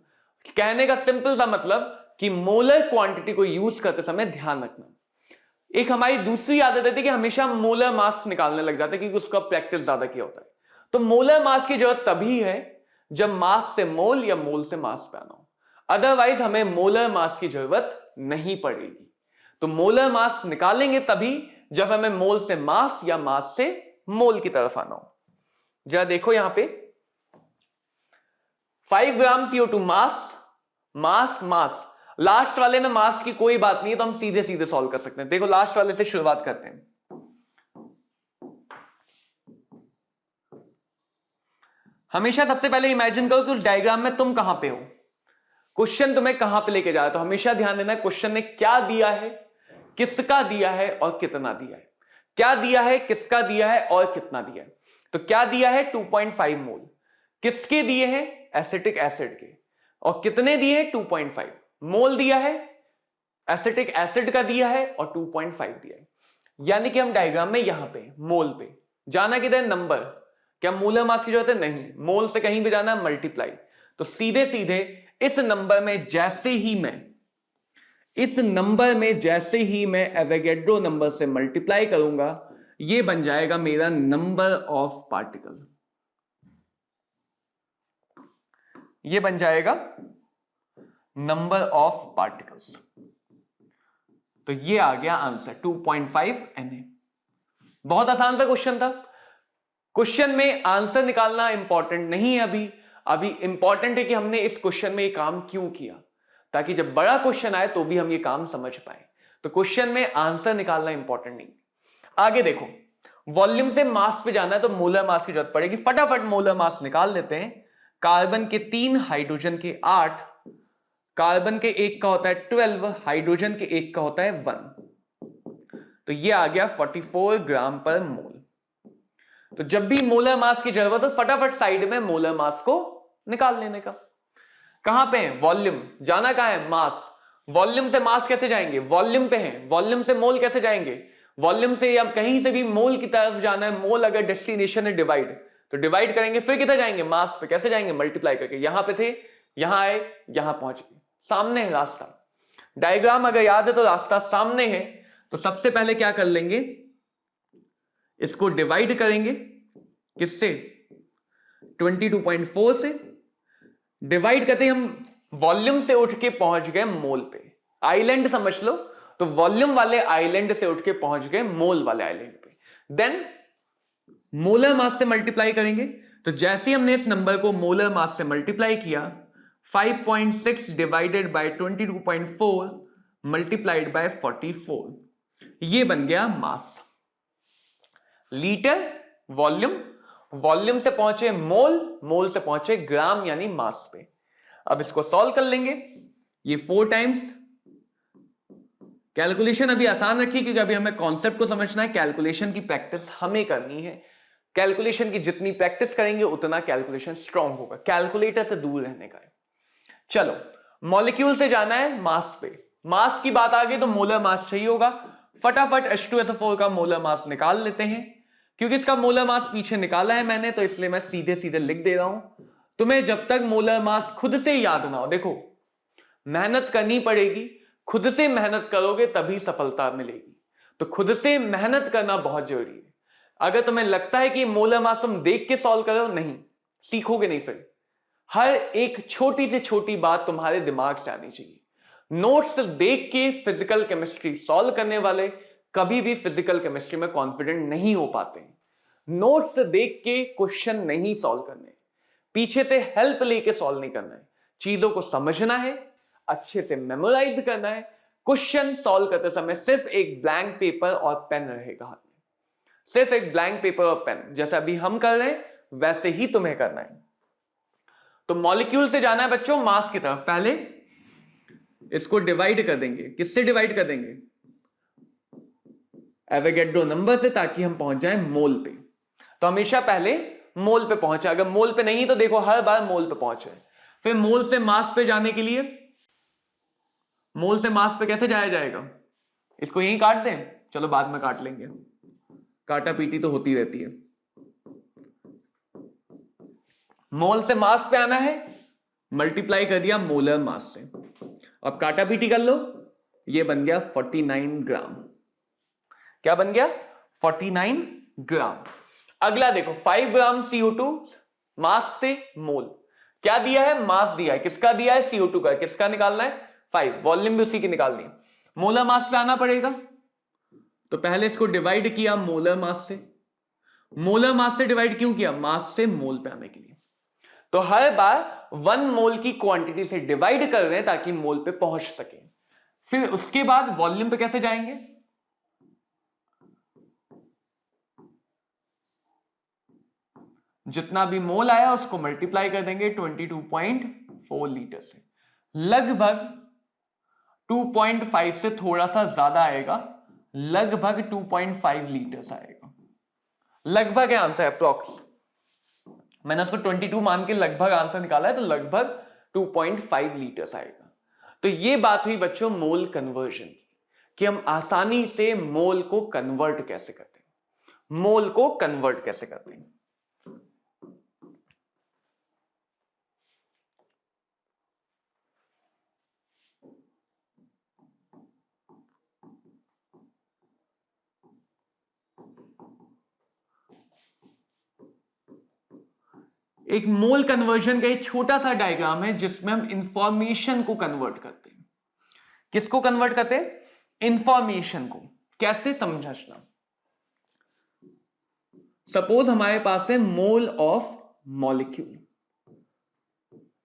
कहने का सिंपल सा मतलब कि मोलर क्वांटिटी को यूज करते समय ध्यान रखना। एक हमारी दूसरी आदत है कि हमेशा मोलर मास निकालने लग जाते हैं क्योंकि उसका प्रैक्टिस ज्यादा किया होता है। तो मोलर मास की जरूरत तभी है जब मास से मोल या मोल से मास पे आना हो, अदरवाइज हमें मोलर मास की जरूरत नहीं पड़ेगी। तो मोलर मास निकालेंगे तभी जब हमें मोल से मास या मास से मोल की तरफ आना हो। जरा देखो यहां पे 5 ग्राम CO2 मास, मास, मास। लास्ट वाले में मास की कोई बात नहीं है तो हम सीधे सीधे सॉल्व कर सकते हैं। देखो लास्ट वाले से शुरुआत करते हैं। हमेशा सबसे पहले इमेजिन करो कि उस डायग्राम में तुम कहां पे हो, क्वेश्चन तुम्हें कहां पे लेके जा रहा है। तो हमेशा ध्यान देना है क्वेश्चन ने क्या दिया है, किसका दिया है और कितना दिया है। क्या दिया है, किसका दिया है और कितना दिया है। तो क्या दिया है 2.5 मोल, किसके दिए हैं, एसिटिक एसिड के, और कितने दिए 2.5 मोल दिया है, एसिटिक एसिड का दिया है और 2.5 दिया है। यानी कि हम डायग्राम में यहां पे मोल पे जाना किधर, नंबर। क्या मोलर मास की जरूरत है, नहीं, मोल से कहीं भी जाना है मल्टीप्लाई। तो सीधे सीधे इस नंबर में जैसे ही मैं एवोगैड्रो नंबर से मल्टीप्लाई करूंगा, ये बन जाएगा मेरा नंबर ऑफ पार्टिकल, ये बन जाएगा नंबर ऑफ पार्टिकल्स। तो ये आ गया आंसर 2.5 Na। बहुत आसान सा क्वेश्चन था। क्वेश्चन में आंसर निकालना इंपॉर्टेंट नहीं है अभी इंपॉर्टेंट है कि हमने इस क्वेश्चन में ये काम क्यों किया, ताकि जब बड़ा क्वेश्चन आए तो भी हम ये काम समझ पाए। तो क्वेश्चन में आंसर निकालना इंपॉर्टेंट नहीं। आगे देखो, वॉल्यूम से मास पे जाना है तो मोलर मास की जरूरत पड़ेगी। फटाफट मोलर मास निकाल लेते हैं। कार्बन के 3, हाइड्रोजन के 8, कार्बन के 1 का होता है 12, हाइड्रोजन के 1 का होता है 1। तो ये आ गया 44 ग्राम पर मोल। तो जब भी मोलर मास की जरूरत हो फटाफट साइड में मोलर मास को निकाल लेने का। कहां पे है, वॉल्यूम, जाना कहां है, मास। वॉल्यूम से मास कैसे जाएंगे, वॉल्यूम पे हैं, वॉल्यूम से मोल कैसे जाएंगे, वॉल्यूम से या कहीं से भी मोल की तरफ जाना है। मोल अगर डेस्टिनेशन है डिवाइड, तो डिवाइड करेंगे, फिर किधर जाएंगे, मास पे। कैसे जाएंगे, मल्टीप्लाई करके। यहां पे थे, यहां आए, यहां पहुंच गए, सामने है रास्ता। डायग्राम अगर याद है तो रास्ता सामने है। तो सबसे पहले क्या कर लेंगे, इसको डिवाइड करेंगे, किससे, 22.4 से। डिवाइड करते ही हम वॉल्यूम से उठ के पहुंच गए मोल पे। आइलैंड समझ लो, तो वॉल्यूम वाले आइलैंड से उठ के पहुंच गए मोल वाले आइलैंड पे। देन मोलर मास से मल्टीप्लाई करेंगे। तो जैसे ही हमने इस नंबर को मोलर मास से मल्टीप्लाई किया, 5.6 डिवाइडेड बाय 22.4 मल्टीप्लाइड बाय 44, ये बन गया मास। लीटर वॉल्यूम, वॉल्यूम से पहुंचे मोल, मोल से पहुंचे ग्राम यानी मास पे। अब इसको सॉल्व कर लेंगे। ये 4 टाइम्स, कैलकुलेशन अभी आसान रखी क्योंकि अभी हमें कॉन्सेप्ट को समझना है। कैलकुलेशन की प्रैक्टिस हमें करनी है। कैलकुलेशन की जितनी प्रैक्टिस करेंगे उतना कैलकुलेशन स्ट्रांग होगा। कैलकुलेटर से दूर रहने का है। चलो, मॉलिक्यूल से जाना है मास पे। मास की बात आ गई तो मोलर मास चाहिए होगा। फटाफट H2SO4 का मोलर मास निकाल लेते हैं। क्योंकि इसका मोलर मास पीछे निकाला है मैंने, तो इसलिए मैं सीधे सीधे लिख दे रहा हूं। तुम्हें जब तक मोलर मास खुद से याद ना हो, देखो मेहनत करनी पड़ेगी, खुद से मेहनत करोगे तभी सफलता मिलेगी। तो खुद से मेहनत करना बहुत जरूरी है। अगर तुम्हें लगता है कि मोलर मास तुम देख के सॉल्व करो, नहीं सीखोगे नहीं। फिर हर एक छोटी से छोटी बात तुम्हारे दिमाग से आनी चाहिए। नोट्स देख के फिजिकल केमिस्ट्री सॉल्व करने वाले कभी भी फिजिकल केमिस्ट्री में कॉन्फिडेंट नहीं हो पाते। नोट्स देख के क्वेश्चन नहीं सॉल्व करने, पीछे से हेल्प लेके सॉल्व नहीं करना है। चीजों को समझना है, अच्छे से मेमोराइज करना है। क्वेश्चन सॉल्व करते समय सिर्फ एक ब्लैंक पेपर और पेन रहेगा हाथ में, सिर्फ एक ब्लैंक पेपर और पेन। जैसा अभी हम कर रहे हैं वैसे ही तुम्हें करना है। तो मॉलिक्यूल से जाना है बच्चों मास की तरफ। पहले इसको डिवाइड कर देंगे, किससे डिवाइड कर देंगे? एवोगैड्रो नंबर से, ताकि हम पहुंच जाएं मोल पे। तो हमेशा पहले मोल पे पहुंचा, अगर मोल पे नहीं तो देखो हर बार मोल पे पहुंचे। फिर मोल से मास पे जाने के लिए, मोल से मास पे कैसे जाया जाएगा? इसको यहीं काट दें? चलो बाद में काट लेंगे, काटा पीटी तो होती रहती है। मोल से मास पे आना है, मल्टीप्लाई कर दिया मोलर मास से। अब काटा पीटी कर लो, ये बन गया 49 ग्राम। क्या बन गया? 49 ग्राम। अगला देखो 5 ग्राम CO2 मास से मोल। क्या दिया है? मास दिया है। किसका दिया है? CO2 का। किसका निकालना है? 5। वॉल्यूम भी उसी की निकालनी है। मोलर मास पे आना पड़ेगा, तो पहले इसको डिवाइड किया मोलर मास से। मोलर मास से डिवाइड क्यों किया? मास से मोल पे आने के लिए। तो हर बार 1 मोल की क्वांटिटी से डिवाइड कर रहे हैं ताकि मोल पे पहुंच सके। फिर उसके बाद वॉल्यूम पे कैसे जाएंगे? जितना भी मोल आया उसको मल्टीप्लाई कर देंगे 22.4 लीटर से। लगभग 2.5 से थोड़ा सा ज्यादा आएगा, लगभग 2.5 लीटर आएगा। लगभग है आंसर, अप्रोक्स। मैंने उसको 22 मान के लगभग आंसर निकाला है, तो लगभग 2.5 लीटर आएगा। तो ये बात हुई बच्चों मोल कन्वर्जन की, कि हम आसानी से मोल को कन्वर्ट कैसे करते हैं, मोल को कन्वर्ट कैसे करते हैं। एक मोल कन्वर्जन का एक छोटा सा डायग्राम है जिसमें हम इंफॉर्मेशन को कन्वर्ट करते हैं। किसको कन्वर्ट करते हैं? इंफॉर्मेशन को। कैसे समझना? सपोज हमारे पास है मोल ऑफ मॉलिक्यूल।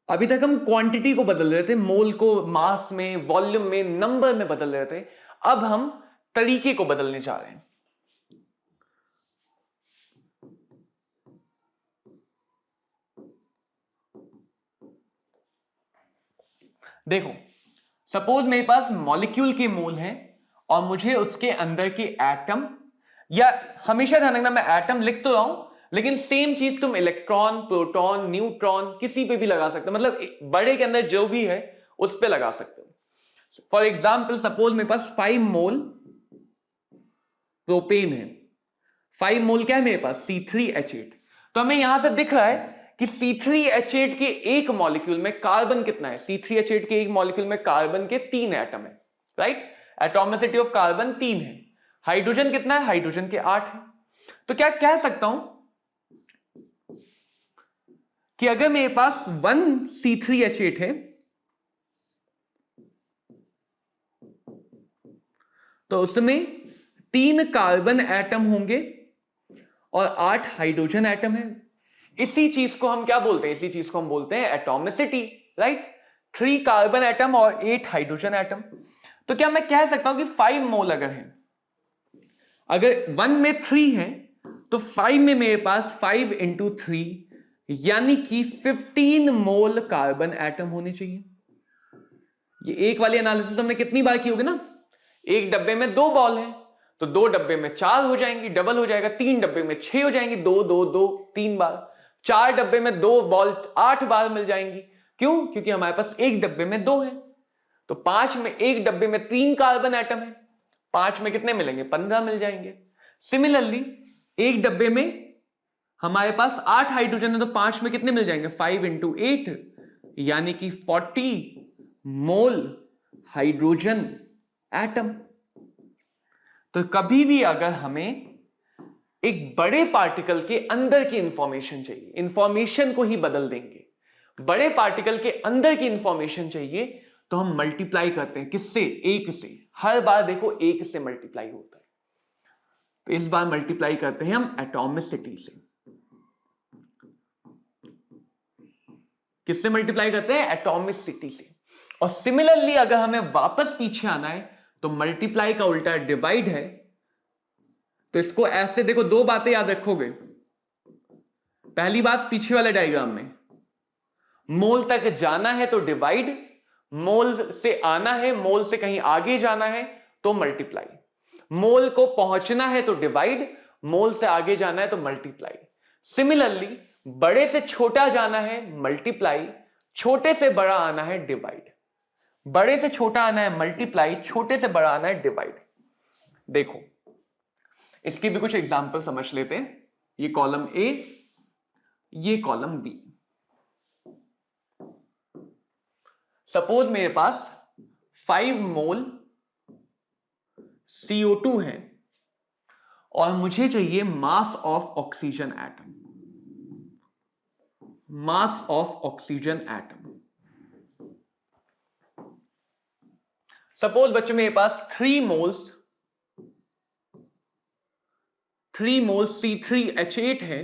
अभी तक हम क्वांटिटी को बदल रहे थे, मोल को मास में, वॉल्यूम में, नंबर में बदल रहे थे। अब हम तरीके को बदलने जा रहे हैं। देखो सपोज मेरे पास मॉलिक्यूल के मोल हैं और मुझे उसके अंदर के एटम, या हमेशा ध्यान रखना मैं एटम लिख तो रहा हूं, लेकिन सेम चीज तुम इलेक्ट्रॉन, प्रोटॉन, न्यूट्रॉन किसी पे भी लगा सकते हो। मतलब बड़े के अंदर जो भी है उस पे लगा सकते हो। फॉर एग्जाम्पल सपोज मेरे पास 5 मोल प्रोपेन है। 5 मोल क्या है मेरे पास? C3H8। तो हमें यहां से दिख रहा है कि C3H8 के एक मॉलिक्यूल में कार्बन कितना है? C3H8 के एक मॉलिक्यूल में कार्बन के 3 एटम है, राइट? एटॉमिसिटी ऑफ कार्बन 3 है। हाइड्रोजन कितना है? हाइड्रोजन के 8 है। तो क्या कह सकता हूं कि अगर मेरे पास 1 C3H8 है तो उसमें 3 कार्बन एटम होंगे और 8 हाइड्रोजन एटम है। इसी चीज को हम क्या बोलते हैं? इसी चीज को हम बोलते हैं एटॉमिसिटी, राइट? 3 कार्बन एटम और 8 हाइड्रोजन एटम। तो क्या मैं कह सकता हूं कि 5 मोल अगर है, अगर 1 में 3 है तो 5 में मेरे पास 5 इंटू 3 यानी कि 15 मोल कार्बन एटम होने चाहिए। ये एक वाली एनालिसिस हमने कितनी बार की होगी ना? एक डब्बे में 2 बॉल हैं तो 2 डब्बे में 4 हो जाएंगी, डबल हो जाएगा। 3 डब्बे में 6 हो जाएंगी, 2 2 2 3 बार। 4 डब्बे में 2 बॉल 8 बार मिल जाएंगी। क्यों? क्योंकि हमारे पास एक डब्बे में 2 है। तो 5 में, एक डब्बे में 3 कार्बन एटम है, 5 में कितने मिलेंगे? 15 मिल जाएंगे। सिमिलरली एक डब्बे में हमारे पास 8 हाइड्रोजन है, तो 5 में कितने मिल जाएंगे? 5 इंटू 8, यानी कि 40 मोल हाइड्रोजन एटम। तो कभी भी अगर हमें एक बड़े पार्टिकल के अंदर की इंफॉर्मेशन चाहिए, इंफॉर्मेशन को ही बदल देंगे, बड़े पार्टिकल के अंदर की इंफॉर्मेशन चाहिए, तो हम मल्टीप्लाई करते हैं। किससे? एक से। हर बार देखो एक से मल्टीप्लाई होता है, तो इस बार मल्टीप्लाई करते हैं हम एटॉमिसिटी से। किससे मल्टीप्लाई करते हैं? एटॉमिसिटी से। और सिमिलरली अगर हमें वापस पीछे आना है, तो मल्टीप्लाई का उल्टा डिवाइड है, तो इसको ऐसे देखो, दो बातें याद रखोगे। पहली बात, पीछे वाले डायग्राम में मोल तक जाना है तो डिवाइड, मोल से आना है, मोल से कहीं आगे जाना है तो मल्टीप्लाई। मोल को पहुंचना है तो डिवाइड, मोल से आगे जाना है तो मल्टीप्लाई। सिमिलरली बड़े से छोटा जाना है मल्टीप्लाई, छोटे से बड़ा आना है डिवाइड। बड़े से छोटा आना है मल्टीप्लाई, छोटे से बड़ा आना है डिवाइड। देखो इसकी भी कुछ एग्जांपल समझ लेते हैं। ये कॉलम ए, ये कॉलम बी। सपोज मेरे पास 5 मोल CO2 है और मुझे चाहिए mass of oxygen atom. Mass of oxygen atom. Suppose बच्चों मेरे पास 3 मोल्स C3H8 है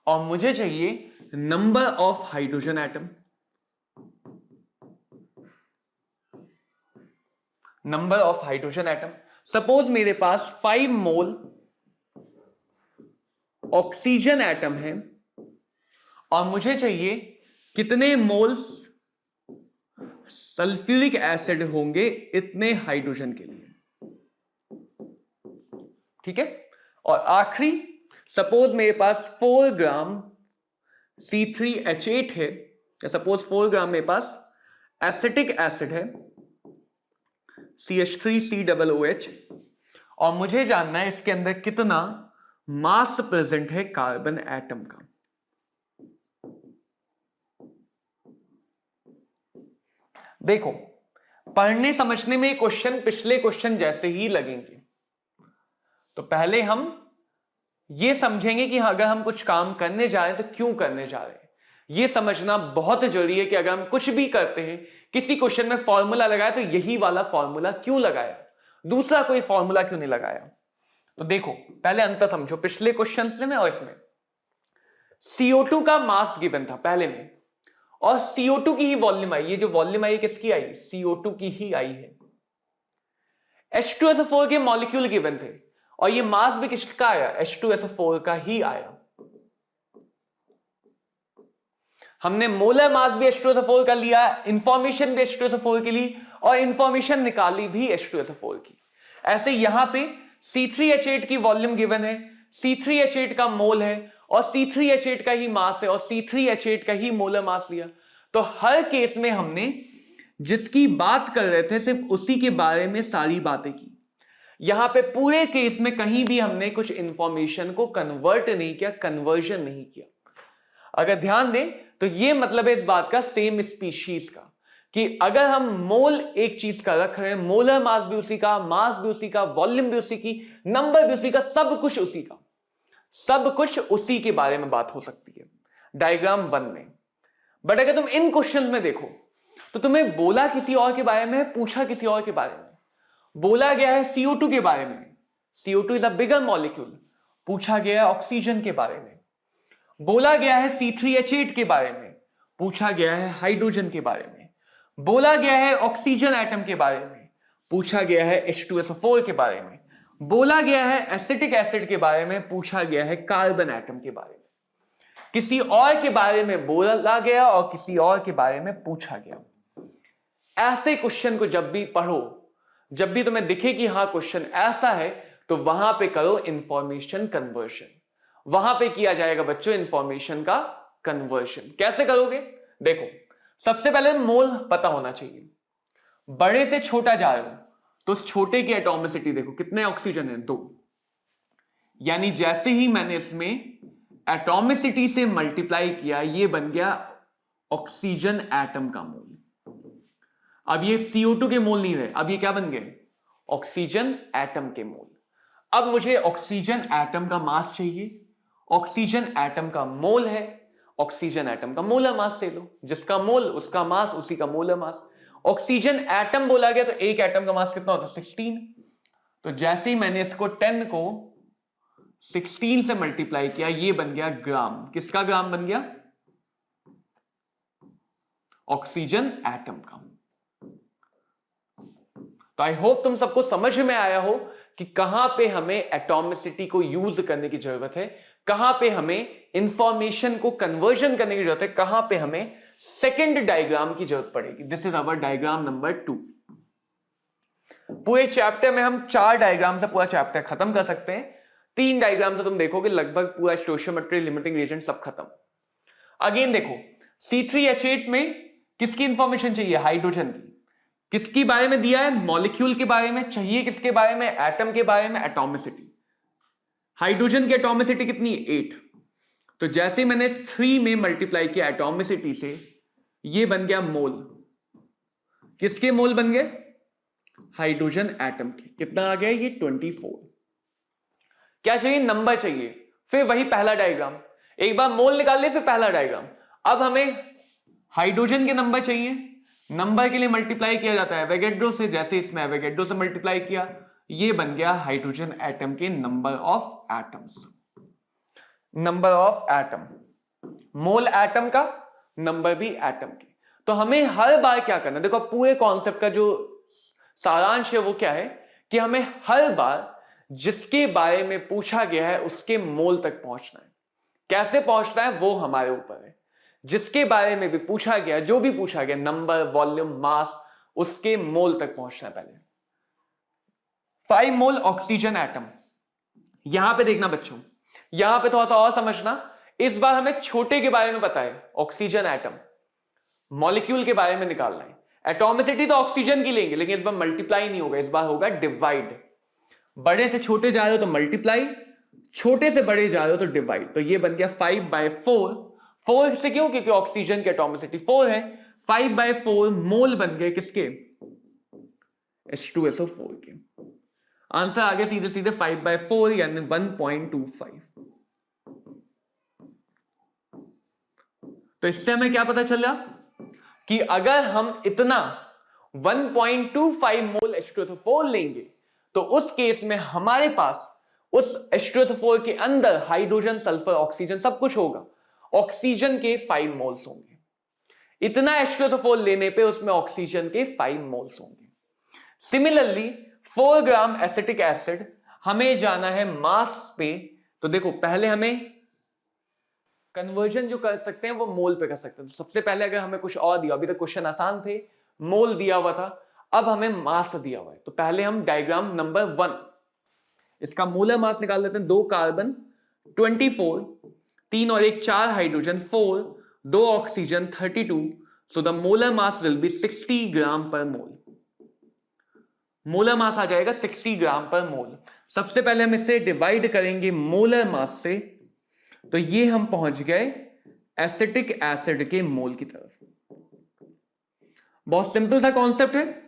और मुझे चाहिए number of hydrogen atom. Number of hydrogen atom. Suppose मेरे पास 5 मोल ऑक्सीजन एटम है और मुझे चाहिए कितने मोल्स सल्फ्यूरिक एसिड होंगे इतने हाइड्रोजन के लिए। ठीक है। और आखिरी, सपोज मेरे पास 4 ग्राम C3H8 है, या सपोज 4 ग्राम मेरे पास एसिटिक एसिड है CH3COOH, और मुझे जानना है इसके अंदर कितना मास प्रेजेंट है कार्बन एटम का। देखो पढ़ने समझने में क्वेश्चन पिछले क्वेश्चन जैसे ही लगेंगे, तो पहले हम ये समझेंगे कि अगर हम कुछ काम करने जा रहे हैं तो क्यों करने जा रहे हैं। ये समझना बहुत जरूरी है कि अगर हम कुछ भी करते हैं, किसी क्वेश्चन में फॉर्मूला लगाया तो यही वाला फॉर्मूला क्यों लगाया, दूसरा कोई फॉर्मूला क्यों नहीं लगाया। तो देखो पहले अंतर समझो पिछले क्वेश्चन में और इसमें। CO2 का मास गिवन था पहले में, और CO2 की ही वॉल्यूम आई। ये जो वॉल्यूम आई किसकी आई? CO2 की ही आई है। H2SO4 के मॉलिक्यूल गिवन थे और ये मास भी किसका आया? H2SO4 का ही आया। हमने मोलर मास भी H2SO4 का लिया, इंफॉर्मेशन भी H2SO4 के लिए, और इंफॉर्मेशन निकाली भी H2SO4 की। ऐसे यहां पे C3H8 की वॉल्यूम गिवन है, C3H8 का मोल है और C3H8 का ही मास है और C3H8 का ही मोलर मास लिया। तो हर केस में हमने जिसकी बात कर रहे थे सिर्फ उसी के बारे में सारी बातें की। यहां पे पूरे केस में कहीं भी हमने कुछ इंफॉर्मेशन को कन्वर्ट नहीं किया, कन्वर्जन नहीं किया। अगर ध्यान दें तो ये मतलब है इस बात का सेम स्पीशीज का, कि अगर हम मोल एक चीज का रख रहे हैं, मोलर मास भी उसी का, मास भी उसी का, वॉल्यूम भी उसी की, नंबर भी उसी का, सब कुछ उसी का, सब कुछ उसी के बारे में बात हो सकती है डायग्राम 1 में। बट अगर तुम इन क्वेश्चन में देखो तो तुम्हें बोला किसी और के बारे में, पूछा किसी और के बारे में। बोला गया है CO2 के बारे में, CO2 is a bigger molecule, पूछा गया है ऑक्सीजन के बारे में। बोला गया है C3H8 के बारे में, पूछा गया है हाइड्रोजन के बारे में। बोला गया है ऑक्सीजन एटम के बारे में, पूछा गया है H2SO4 के बारे में। बोला गया है एसिटिक एसिड के बारे में, पूछा गया है कार्बन एटम के बारे में। किसी और के बारे में बोला गया और किसी और के बारे में पूछा गया। ऐसे क्वेश्चन को जब भी पढ़ो, जब भी तुम्हें दिखे कि हाँ क्वेश्चन ऐसा है, तो वहां पे करो इंफॉर्मेशन कन्वर्शन। वहां पे किया जाएगा बच्चों इंफॉर्मेशन का कन्वर्शन। कैसे करोगे? देखो सबसे पहले मोल पता होना चाहिए। बड़े से छोटा जा रहे हो तो उस छोटे की एटॉमिसिटी देखो, कितने ऑक्सीजन है? 2। यानी जैसे ही मैंने इसमें एटॉमिसिटी से मल्टीप्लाई किया, ये बन गया ऑक्सीजन एटम का मोल। अब ये CO2 के मोल नहीं रहे, अब ये क्या बन गए? ऑक्सीजन एटम के मोल। अब मुझे ऑक्सीजन एटम का मास चाहिए। ऑक्सीजन एटम का मोल है, ऑक्सीजन एटम का मोलर मास ले लो, जिसका मोल उसका मास उसी का मोलर मास। ऑक्सीजन एटम बोला गया तो एक एटम का मास कितना होता है? 16। तो जैसे ही मैंने इसको 10 को 16 से मल्टीप्लाई किया, ये बन गया ग्राम। किसका ग्राम बन गया? ऑक्सीजन एटम का। तो आई होप तुम सबको समझ में आया हो कि कहां पे हमें एटॉमिसिटी को यूज करने की जरूरत है, कहां पे हमें इंफॉर्मेशन को कन्वर्जन करने की जरूरत है, कहां पे हमें सेकंड डायग्राम की जरूरत पड़ेगी। This is our diagram number 2। पूरे चैप्टर में हम 4 डायग्राम से पूरा चैप्टर खत्म कर सकते हैं। 3 डायग्राम से तुम देखोगे लगभग पूरा स्टोइचियोमेट्री, लिमिटिंग रिएजेंट सब खत्म। अगेन देखो, C3H8 में किसकी इंफॉर्मेशन चाहिए? हाइड्रोजन की। किसके बारे में दिया है? मॉलिक्यूल के बारे में। चाहिए किसके बारे में? एटम के बारे में, एटॉमिसिटी। हाइड्रोजन की एटॉमिसिटी कितनी? 8। तो जैसे मैंने 3 में मल्टीप्लाई किया एटॉमिसिटी से, ये बन गया मोल। किसके मोल बन गए? हाइड्रोजन एटम के। कितना आ गया? ये 24। क्या चाहिए? नंबर चाहिए। फिर वही पहला डायग्राम, एक बार मोल निकाल ले, फिर पहला डायग्राम। अब हमें हाइड्रोजन के नंबर चाहिए। नंबर के लिए मल्टीप्लाई किया जाता है एवोगैड्रो से। जैसे इसमें एवोगैड्रो से मल्टीप्लाई किया, ये बन गया हाइड्रोजन एटम के number of atoms. Number of atom, mole atom का, नंबर भी एटम के। तो हमें हर बार क्या करना है? देखो पूरे कॉन्सेप्ट का जो सारांश है वो क्या है कि हमें हर बार जिसके बारे में पूछा गया है उसके मोल तक पहुंचना है। कैसे पहुंचना है वो हमारे ऊपर है। जिसके बारे में भी पूछा गया, जो भी पूछा गया, नंबर, वॉल्यूम, मास, उसके मोल तक पहुंचना है पहले। 5 मोल ऑक्सीजन एटम। यहां पे देखना बच्चों, यहां पे थोड़ा सा और समझना। इस बार हमें छोटे के बारे में पता है, ऑक्सीजन एटम। मॉलिक्यूल के बारे में निकालना है। एटॉमिसिटी तो ऑक्सीजन की लेंगे, लेकिन इस बार मल्टीप्लाई नहीं होगा, इस बार होगा डिवाइड। बड़े से छोटे जा रहे हो तो मल्टीप्लाई, छोटे से बड़े जा रहे हो तो डिवाइड। तो ये बन गया 5/4। 4 से क्यों? क्योंकि ऑक्सीजन की एटॉमिसिटी 4 है। 5/4 मोल बन गए किसके? H2SO4 के। आंसर आ गया सीधे सीधे 5/4 यानी 1.25। तो इससे हमें क्या पता चला कि अगर हम इतना 1.25 मोल H2SO4 लेंगे तो उस केस में हमारे पास उस H2SO4 के अंदर हाइड्रोजन, सल्फर, ऑक्सीजन सब कुछ होगा। ऑक्सीजन के 5 मोल्स होंगे। इतना H2SO4 लेने पे उसमें ऑक्सीजन के 5 मोल्स होंगे। सिमिलरली 4 ग्राम एसिटिक एसिड, हमें जाना है मास पे। तो देखो पहले हमें कन्वर्जन जो कर सकते हैं वो मोल पे कर सकते हैं। तो सबसे पहले अगर हमें कुछ और दिया, अभी तक क्वेश्चन आसान थे, मोल दिया हुआ था, अब हमें मास दिया हुआ है। तो पहले हम डायग्राम नंबर 1, इसका मोलर मास निकाल लेते हैं। 2 कार्बन 24, 3 और 1 4 hydrogen 4, 2 oxygen 32। So the molar mass will B 60 ग्राम पर मोल। मोलर मास आ जाएगा 60 ग्राम पर मोल। सबसे पहले हम इसे डिवाइड करेंगे मोलर मास से, तो ये हम पहुंच गए एसिटिक एसिड के मोल की तरफ। बहुत सिंपल सा कॉन्सेप्ट है,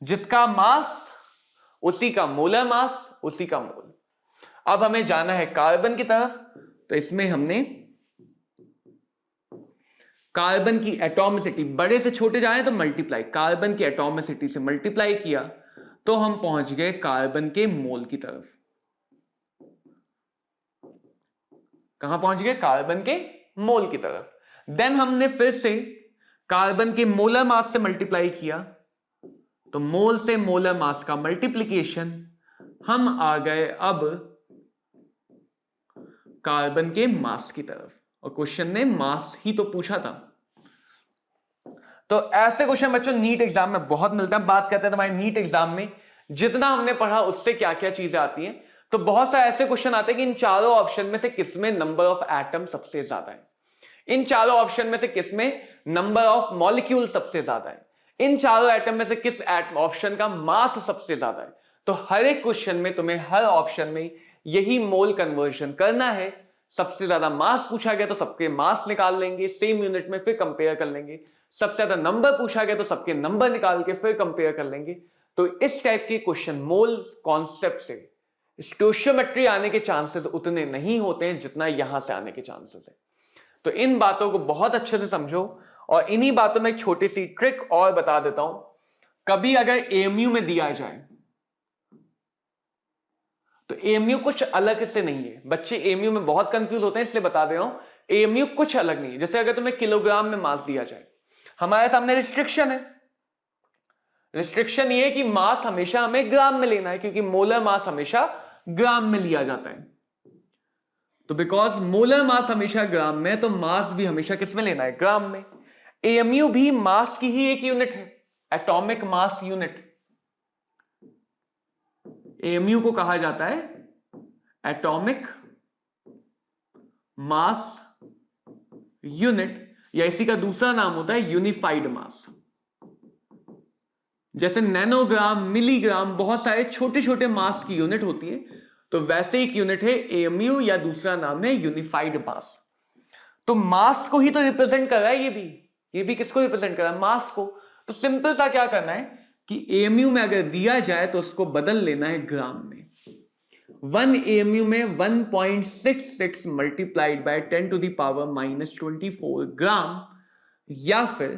जिसका मास उसी का मोलर मास, उसी का मोल। अब हमें जाना है कार्बन की तरफ, तो इसमें हमने कार्बन की एटॉमिसिटी, बड़े से छोटे जाए तो मल्टीप्लाई, कार्बन की एटॉमिसिटी से मल्टीप्लाई किया तो हम पहुंच गए कार्बन के मोल की तरफ। कहां पहुंच गए? कार्बन के मोल की तरफ। देन हमने फिर से कार्बन के मोलर मास से मल्टीप्लाई किया, तो मोल से मोलर मास का मल्टीप्लिकेशन, हम आ गए अब कार्बन के मास की तरफ। और क्वेश्चन ने मास ही तो पूछा था। तो ऐसे क्वेश्चन बच्चों नीट एग्जाम में बहुत मिलते हैं। बात करते हैं तुम्हारे नीट एग्जाम में जितना हमने पढ़ा उससे क्या क्या चीजें आती हैं। तो बहुत सारे ऐसे क्वेश्चन आते हैं कि इन चारों ऑप्शन में से किसमें नंबर ऑफ एटम सबसे ज्यादा है, इन चारों ऑप्शन में से किसमें नंबर ऑफ मॉलिक्यूल सबसे ज्यादा है, इन चारों एटम में से किस ऑप्शन का मास सबसे ज्यादा है। तो हर एक क्वेश्चन में तुम्हें हर ऑप्शन में यही मोल कन्वर्जन करना है। सबसे ज्यादा मास पूछा गया तो सबके मास निकाल लेंगे सेम यूनिट में, फिर कंपेयर कर लेंगे। सबसे ज्यादा नंबर पूछा गया तो सबके नंबर निकाल के फिर कंपेयर कर लेंगे। तो इस टाइप के क्वेश्चन मोल कॉन्सेप्ट से स्टोइशियोमेट्री आने के चांसेस उतने नहीं होते हैं जितना यहां से आने के चांसेस है। तो इन बातों को बहुत अच्छे से समझो। और इन्हीं बातों में एक छोटी सी ट्रिक और बता देता हूं। कभी अगर एएमयू में दिया जाए तो एएमयू कुछ अलग से नहीं है। बच्चे एएमयू में बहुत कंफ्यूज होते हैं, इसलिए बता दे रहा हूं, एएमयू कुछ अलग नहीं है। जैसे अगर तुम्हें किलोग्राम में मास दिया जाए, हमारे सामने रिस्ट्रिक्शन है। रिस्ट्रिक्शन ये है कि मास हमेशा हमें ग्राम में लेना है, क्योंकि मोलर मास हमेशा ग्राम में लिया जाता है। तो बिकॉज मोलर मास हमेशा ग्राम में, तो मास भी हमेशा किस में लेना है? ग्राम में। एएमयू भी मास की ही एक यूनिट है, एटॉमिक मास यूनिट। एएमयू को कहा जाता है एटॉमिक मास यूनिट, या इसी का दूसरा नाम होता है यूनिफाइड मास। जैसे नैनोग्राम, मिलीग्राम, बहुत सारे छोटे छोटे मास की यूनिट होती है, तो वैसे एक यूनिट है एएमयू, या दूसरा नाम है यूनिफाइड मास। तो मास को ही तो रिप्रेजेंट कर रहा है ये भी किसको रिप्रेजेंट कर रहा है? मास को। तो सिंपल सा क्या करना है कि एएमयू में अगर दिया जाए तो उसको बदल लेना है ग्राम में। 1 एएमयू में 1.66 multiplied by 10 to the power -24 gram, या फिर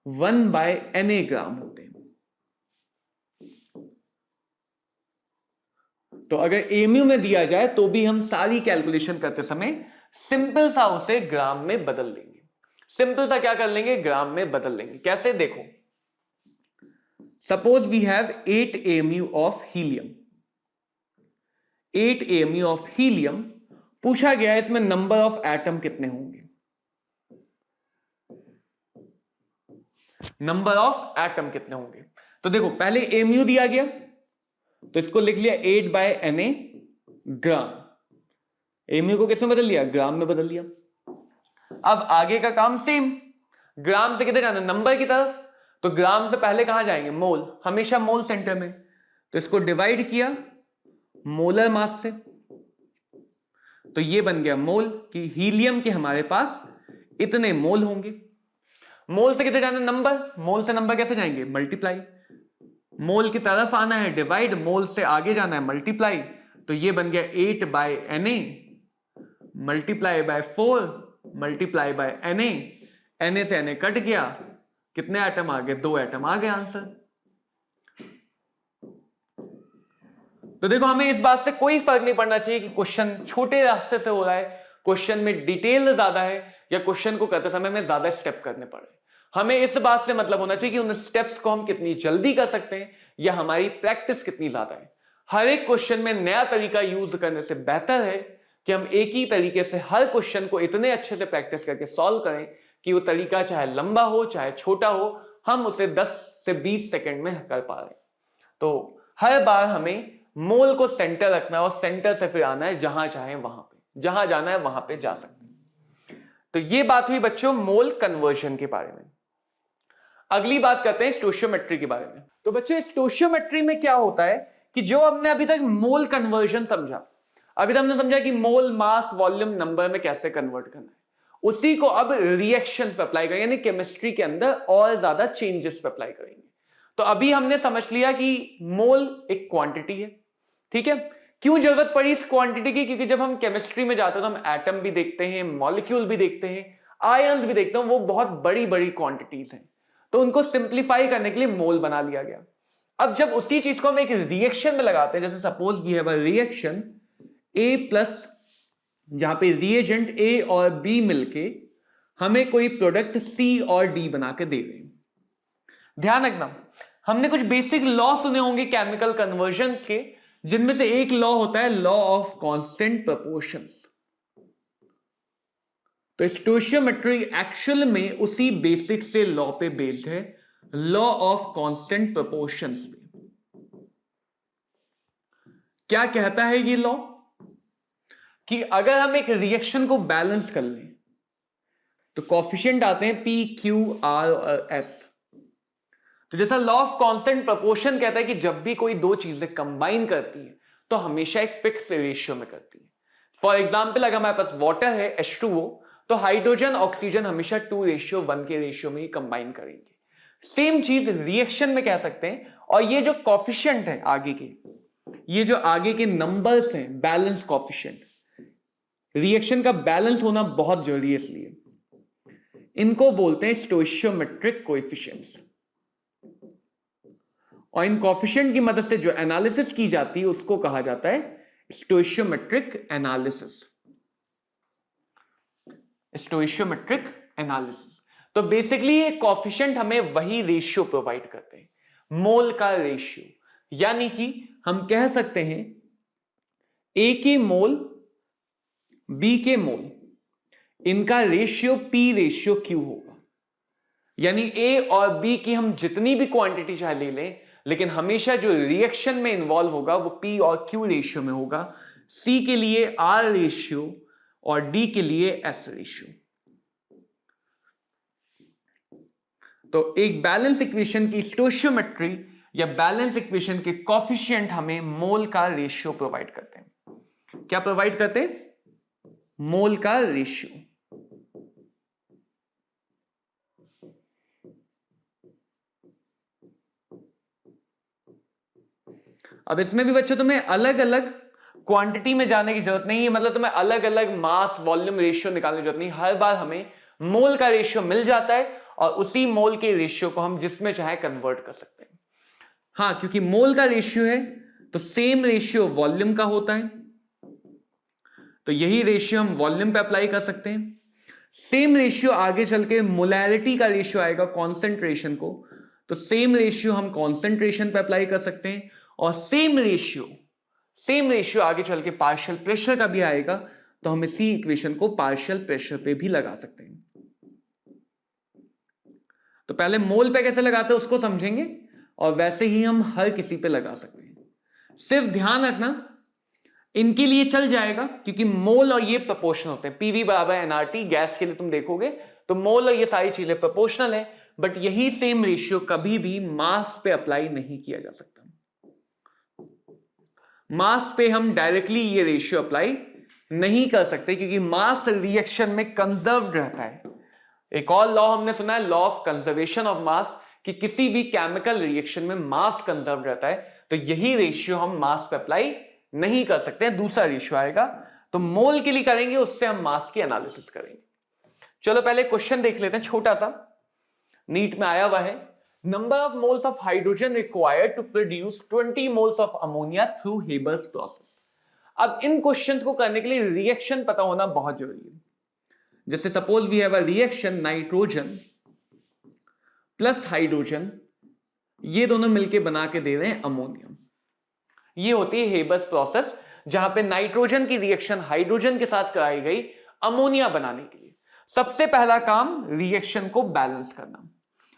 1/Na ग्राम होते हैं। तो अगर एएमयू में दिया जाए तो भी हम सारी कैलकुलेशन करते समय सिंपल सा उसे ग्राम में बदल लेंगे। सिंपल सा क्या कर लेंगे? ग्राम में बदल लेंगे। कैसे? देखो, suppose we have 8 AMU of helium. 8 AMU of helium पूछा गया है, इसमें नंबर ऑफ एटम कितने होंगे? नंबर ऑफ एटम कितने होंगे? तो देखो, पहले AMU दिया गया तो इसको लिख लिया 8/Na ग्राम। AMU को किसमें बदल लिया? ग्राम में बदल लिया। अब आगे का काम सेम, ग्राम से किधर जाना? नंबर की तरफ। तो ग्राम से पहले कहां जाएंगे? मोल, हमेशा मोल सेंटर में। तो इसको डिवाइड किया मोलर मास से, तो ये बन गया मोल, कि हीलियम के हमारे पास इतने मोल होंगे। मोल से किधर जाना? नंबर। मोल से नंबर कैसे जाएंगे? मल्टीप्लाई। मोल की तरफ आना है डिवाइड, मोल से आगे जाना है मल्टीप्लाई। तो ये बन गया 8/Na multiply by 4 multiply by Na। Na से Na कट गया, कितने एटम आ गए? 2 एटम आ गए आंसर। तो देखो, हमें इस बात से कोई फर्क नहीं पड़ना चाहिए कि क्वेश्चन छोटे रास्ते से हो रहा है, क्वेश्चन में डिटेल ज्यादा है, या क्वेश्चन को करते समय में ज्यादा स्टेप करने पड़ रहे हैं। हमें इस बात से मतलब होना चाहिए कि उन स्टेप्स को हम कितनी जल्दी कर सकते हैं, या हमारी प्रैक्टिस कितनी ज्यादा है। हर एक क्वेश्चन में नया तरीका यूज करने से बेहतर है कि हम एक ही तरीके से हर क्वेश्चन को इतने अच्छे से प्रैक्टिस करके सॉल्व करें कि वो तरीका चाहे लंबा हो चाहे छोटा हो, हम उसे 10 से 20 सेकंड में कर पा रहे। तो हर बार हमें मोल को सेंटर रखना है, और सेंटर से फिर आना है जहां चाहे वहां पे, जहां जाना है वहां पे जा सकते हैं। तो ये बात हुई बच्चों मोल कन्वर्जन के बारे में। अगली बात करते हैं स्टोइशियोमेट्री के बारे में। तो बच्चे, स्टोइशियोमेट्री में क्या होता है कि जो हमने अभी तक मोल कन्वर्जन समझा, अभी तक हमने समझा कि मोल मास वॉल्यूम नंबर में कैसे कन्वर्ट करना है, उसी को अब रिएक्शंस पे अप्लाई करेंगे, यानी केमिस्ट्री के अंदर और ज्यादा चेंजेस पे अप्लाई करेंगे। तो अभी हमने समझ लिया कि मोल एक क्वांटिटी है, ठीक है। क्यों जरूरत पड़ी इस क्वांटिटी की? क्योंकि जब हम केमिस्ट्री में जाते हैं तो हम एटम भी देखते हैं, मॉलिक्यूल भी देखते हैं, आयंस भी देखते हैं, वो बहुत बड़ी बड़ी क्वांटिटीज हैं। तो उनको सिंप्लीफाई करने के लिए मोल बना लिया गया। अब जब उसी चीज को हम एक रिएक्शन में लगाते हैं, जैसे suppose we have a reaction A+, जहां पे रिएजेंट A और B मिलके हमें कोई प्रोडक्ट C और D बना के दे रहे हैं। ध्यान रखना, हमने कुछ बेसिक लॉ सुने होंगे केमिकल कन्वर्जन्स के, जिनमें से एक लॉ होता है लॉ ऑफ कांस्टेंट प्रोपोर्शंस। तो स्टोइशियोमेट्री एक्चुअल में उसी बेसिक से लॉ पे बेस्ड है, लॉ ऑफ कांस्टेंट प्रोपोर्शंस पे। क्या कहता है ये लॉ? कि अगर हम एक रिएक्शन को बैलेंस कर लें तो कॉफिशिएंट आते हैं P, Q, R और S। तो जैसा लॉ ऑफ कांस्टेंट प्रोपोर्शन कहता है कि जब भी कोई दो चीजें कंबाइन करती है तो हमेशा एक फिक्स रेशियो में करती है। फॉर एग्जाम्पल अगर हमारे पास वाटर है H2O, तो हाइड्रोजन ऑक्सीजन हमेशा 2:1 के रेशियो में ही कंबाइन करेंगे। सेम चीज रिएक्शन में कह सकते हैं। और ये जो कॉफिशिएंट है आगे के, ये जो आगे के नंबर्स हैं, बैलेंस कॉफिशिएंट, रिएक्शन का बैलेंस होना बहुत जरूरी है, इसलिए इनको बोलते हैं स्टोइशियोमेट्रिक कोएफिशिएंट्स। और इन कोएफिशिएंट की मदद से जो एनालिसिस की जाती है उसको कहा जाता है स्टोइशियोमेट्रिक एनालिसिस। स्टोइशियोमेट्रिक एनालिसिस। तो बेसिकली ये कोएफिशिएंट हमें वही रेशियो प्रोवाइड करते हैं, मोल का रेशियो। यानी कि हम कह सकते हैं ए के मोल, बी के मोल, इनका रेशियो P रेशियो Q होगा। यानी ए और बी की हम जितनी भी क्वांटिटी चाहे ले लें, लेकिन हमेशा जो रिएक्शन में इन्वॉल्व होगा वो P और Q रेशियो में होगा। C के लिए R रेशियो और D के लिए S रेशियो। तो एक बैलेंस इक्वेशन की स्टोइशियोमेट्री या बैलेंस इक्वेशन के कोएफिशिएंट हमें मोल का रेशियो प्रोवाइड करते हैं। क्या प्रोवाइड करते हैं? मोल का रेशियो। अब इसमें भी बच्चों तुम्हें अलग अलग क्वांटिटी में जाने की जरूरत नहीं है, मतलब तुम्हें अलग अलग मास वॉल्यूम रेशियो निकालने की जरूरत नहीं। हर बार हमें मोल का रेशियो मिल जाता है और उसी मोल के रेशियो को हम जिसमें चाहे कन्वर्ट कर सकते हैं। हाँ, क्योंकि मोल का रेशियो है तो सेम रेशियो वॉल्यूम का होता है, तो यही रेशियो हम वॉल्यूम पे अप्लाई कर सकते हैं। सेम रेशियो आगे चल के मोलैरिटी का रेशियो आएगा कॉन्सेंट्रेशन को, तो सेम रेशियो हम कॉन्सेंट्रेशन पे अप्लाई कर सकते हैं। और सेम रेशियो आगे चल के पार्शियल प्रेशर का भी आएगा, तो हम इसी इक्वेशन को पार्शियल प्रेशर पे भी लगा सकते हैं। तो पहले मोल पे कैसे लगाते हैं उसको समझेंगे, और वैसे ही हम हर किसी पे लगा सकते हैं। सिर्फ ध्यान रखना इनके लिए चल जाएगा, क्योंकि मोल और ये प्रोपोर्शनल होते हैं। पीवी बराबर एनआरटी गैस के लिए तुम देखोगे तो मोल और ये सारी चीजें प्रोपोर्शनल है, बट यही सेम रेशियो कभी भी मास पे अप्लाई नहीं किया जा सकता। मास पे हम डायरेक्टली ये रेशियो अप्लाई नहीं कर सकते, क्योंकि मास रिएक्शन में कंजर्व्ड रहता है। एक और लॉ हमने सुना है, law of conservation of mass, कि किसी भी केमिकल रिएक्शन में मास कंजर्व रहता है, तो यही रेशियो हम मास पे अप्लाई नहीं कर सकते हैं। दूसरा रेशियो आएगा, तो मोल के लिए करेंगे, उससे हम मास की एनालिसिस करेंगे। चलो पहले क्वेश्चन देख लेते हैं, छोटा सा नीट में आया हुआ है। Number of moles of hydrogen required to produce 20 moles of ammonia through Haber's process. अब इन क्वेश्चंस को करने के लिए रिएक्शन पता होना बहुत जरूरी है। जैसे suppose we have a reaction nitrogen plus hydrogen, ये दोनों मिलके बना के दे रहे हैं अमोनियम। ये होती है हेबर्स प्रोसेस, जहां पे नाइट्रोजन की रिएक्शन हाइड्रोजन के साथ कराई गई अमोनिया बनाने के लिए। सबसे पहला काम रिएक्शन को बैलेंस करना।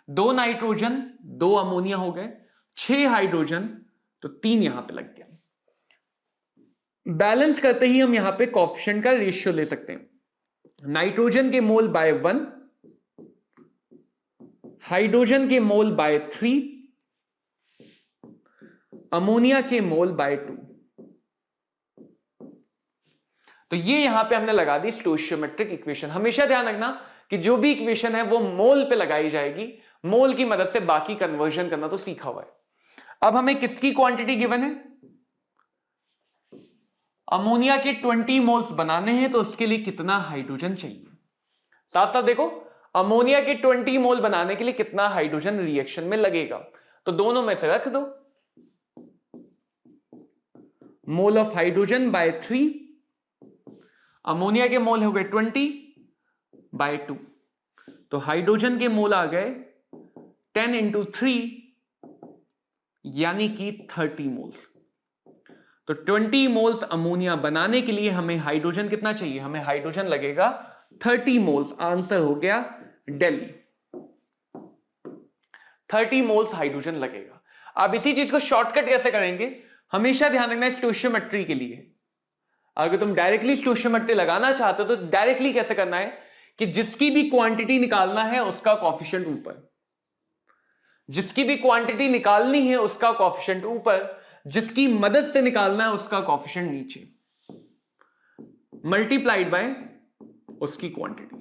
2 नाइट्रोजन 2 अमोनिया हो गए, 6 हाइड्रोजन तो 3 यहां पे लग गया। बैलेंस करते ही हम यहां पे कोएफिशिएंट का रेशियो ले सकते हैं। नाइट्रोजन के मोल बाय 1, हाइड्रोजन के मोल बाय 3, अमोनिया के मोल बाय 2। तो ये यहां पे हमने लगा दी स्टोइशियोमेट्रिक इक्वेशन। हमेशा ध्यान रखना कि जो भी इक्वेशन है वो मोल पे लगाई जाएगी, मोल की मदद से बाकी कन्वर्जन करना तो सीखा हुआ है। अब हमें किसकी क्वांटिटी गिवन है? अमोनिया के 20 मोल्स बनाने हैं, तो उसके लिए कितना हाइड्रोजन चाहिए। साथ साथ देखो, अमोनिया के 20 मोल बनाने के लिए कितना हाइड्रोजन रिएक्शन में लगेगा, तो दोनों में से रख दो। मोल ऑफ हाइड्रोजन बाय 3, अमोनिया के मोल हो गए 20 बाय 2, तो हाइड्रोजन के मोल आ गए 10 into 3 यानी कि 30 मोल्स। तो 20 मोल्स अमोनिया बनाने के लिए हमें हाइड्रोजन कितना चाहिए? हमें हाइड्रोजन लगेगा 30 मोल्स। आंसर हो गया दिल्ली, 30 मोल्स हाइड्रोजन लगेगा। अब इसी चीज को शॉर्टकट कैसे करेंगे? हमेशा ध्यान रखना स्टोइशियोमेट्री के लिए, अगर तुम डायरेक्टली स्टोइशियोमेट्री लगाना चाहते हो तो डायरेक्टली कैसे करना है कि जिसकी भी क्वांटिटी निकालना है उसका कोएफिशिएंट ऊपर, जिसकी भी क्वांटिटी निकालनी है उसका कोएफिशिएंट ऊपर, जिसकी मदद से निकालना है उसका कोफिशिएंट नीचे मल्टीप्लाइड बाय उसकी क्वांटिटी।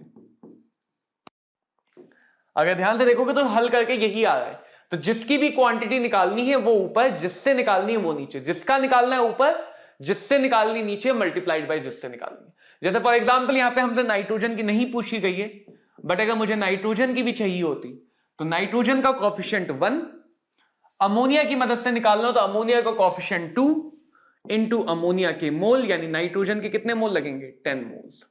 अगर ध्यान से देखोगे तो हल करके यही आ रहा है। तो जिसकी भी क्वांटिटी निकालनी है वो ऊपर, जिससे निकालनी है वो नीचे, जिसका निकालना है ऊपर, जिससे निकालनी नीचे, मल्टीप्लाइड बाय जिससे निकालनी है। जैसे फॉर एग्जांपल यहां पे हमसे नाइट्रोजन की नहीं पूछी गई है, बट अगर मुझे नाइट्रोजन की भी चाहिए होती तो नाइट्रोजन का कोफिशिएंट 1, अमोनिया की मदद से निकालना हो तो अमोनिया का कोफिशिएंट 2 इनटू अमोनिया के मोल, यानी नाइट्रोजन के कितने मोल लगेंगे 10 मोल्स।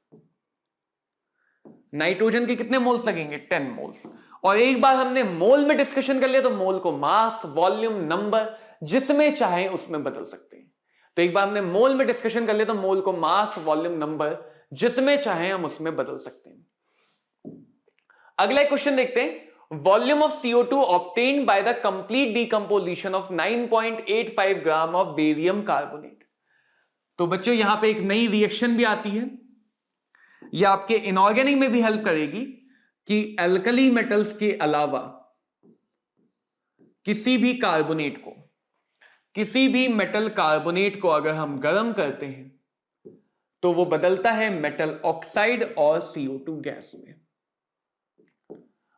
नाइट्रोजन के कितने मोल्स लगेंगे 10 मोल्स। और एक बार हमने मोल में डिस्कशन कर लिया तो मोल को मास, वॉल्यूम, नंबर जिसमें चाहे उसमें बदल सकते हैं। तो एक बार हमने मोल में डिस्कशन कर लिया तो मोल को मास, वॉल्यूम, नंबर जिसमें चाहे हम उसमें बदल सकते हैं। अगला क्वेश्चन देखते हैं। Volume of CO2 obtained by the complete decomposition of 9.85 gram of barium carbonate. तो बच्चों यहां पे एक नई रिएक्शन भी आती है, यह आपके इनऑर्गेनिक में भी हेल्प करेगी कि एल्कली मेटल्स के अलावा किसी भी मेटल कार्बोनेट को अगर हम गर्म करते हैं तो वो बदलता है मेटल ऑक्साइड और CO2 गैस में।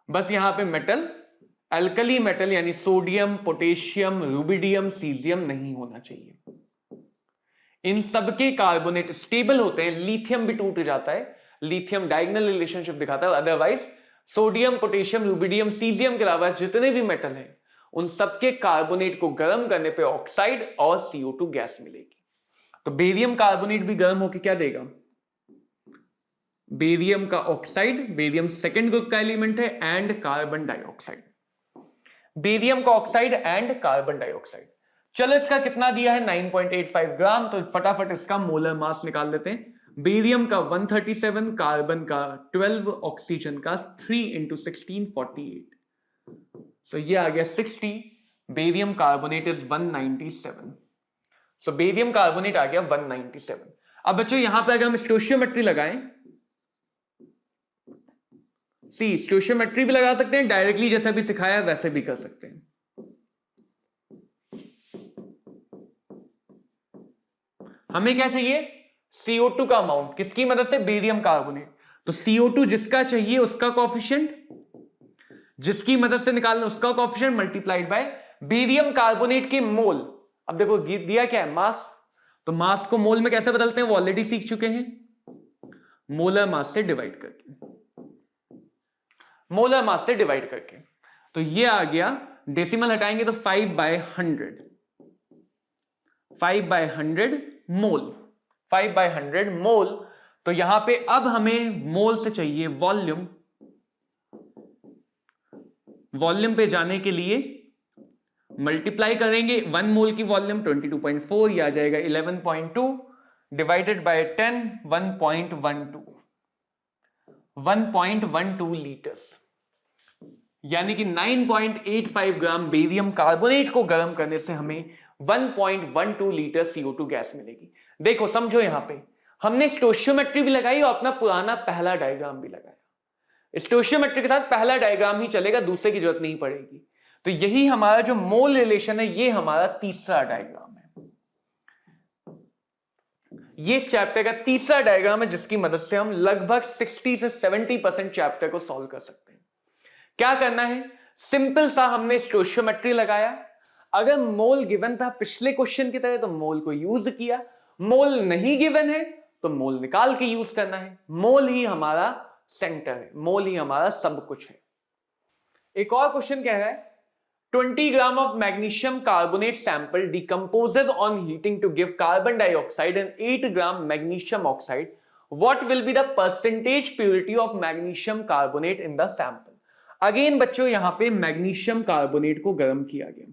बस यहां पे मेटल, एल्कली मेटल यानी सोडियम, पोटेशियम, रुबिडियम, सीजियम नहीं होना चाहिए। इन सबके कार्बोनेट स्टेबल होते हैं। लिथियम भी टूट जाता है, लिथियम डायगोनल रिलेशनशिप दिखाता है। Otherwise sodium, potassium, rubidium, caesium के अलावा जितने भी मेटल हैं उन सबके कार्बोनेट को गर्म करने पे ऑक्साइड और CO2 गैस मिलेगी। तो बेरियम कार्बोनेट भी गर्म होकर क्या देगा, बेरियम का ऑक्साइड, बेरियम सेकंड ग्रुप का एलिमेंट है, एंड कार्बन डाइऑक्साइड। बेरियम का ऑक्साइड एंड कार्बन डाइऑक्साइड। चलो इसका कितना दिया है 9.85 ग्राम, तो फटाफट इसका मोलर मास निकाल लेते हैं। बेरियम का 137, कार्बन का 12, ऑक्सीजन का 3 × 16 48। तो ये आ गया 60। Barium carbonate is 197। So barium carbonate आ गया 197। अब बच्चों यहां पे अगर हम स्टोशियोमेट्री लगाएं, स्टोशियोमेट्री भी लगा सकते हैं, डायरेक्टली जैसा भी सिखाया वैसे भी कर सकते हैं। हमें क्या चाहिए, CO2 का अमाउंट, किसकी मदद से, बेरियम कार्बोनेट। तो CO2 जिसका चाहिए उसका कोफिशिएंट, जिसकी मदद से निकालना उसका coefficient, multiplied by barium carbonate के मोल। अब देखो दिया क्या है, मास। तो मास को मोल में कैसे बदलते हैं वो ऑलरेडी सीख चुके हैं, मोलर मास से डिवाइड करके, मोलर मास से डिवाइड करके। तो ये आ गया, डेसिमल हटाएंगे तो 5/100, 5/100 मोल, 5/100 मोल। तो यहां पे अब हमें मोल से चाहिए वॉल्यूम। वॉल्यूम पे जाने के लिए मल्टीप्लाई करेंगे, 1 मोल की वॉल्यूम 22.4, ये आ जाएगा 11.2 डिवाइडेड बाय 10, 1.12 लीटर्स, यानी कि 9.85 ग्राम बेरियम कार्बोनेट को गर्म करने से हमें 1.12 लीटर CO2 गैस मिलेगी। देखो समझो, यहां पे हमने स्टोशियोमेट्री भी लगाई और अपना पुराना पहला डायग्राम भी लगाया। स्टोशियोमेट्री के साथ पहला डायग्राम ही चलेगा, दूसरे की जरूरत नहीं पड़ेगी। तो यही हमारा जो मोल रिलेशन है, ये हमारा तीसरा डायग्राम है। ये इस चैप्टर का तीसरा डायग्राम है जिसकी मदद से हम लगभग 60 से 70% चैप्टर को सॉल्व कर सकते हैं। क्या करना है, सिंपल सा हमने स्टोशियोमेट्री लगाया, अगर मोल गिवन था पिछले क्वेश्चन की तरह तो मोल को यूज किया, मोल नहीं गिवन है तो मोल निकाल के यूज करना है। मोल ही हमारा सेंटर है, मोल ही हमारा सब कुछ है। एक और क्वेश्चन क्या है, 20 ग्राम of magnesium carbonate sample decomposes on heating to give carbon dioxide and 8 gram magnesium oxide. What will be the percentage purity of magnesium carbonate in the sample? Again बच्चों यहां पे मैग्नीशियम कार्बोनेट को गर्म किया गया,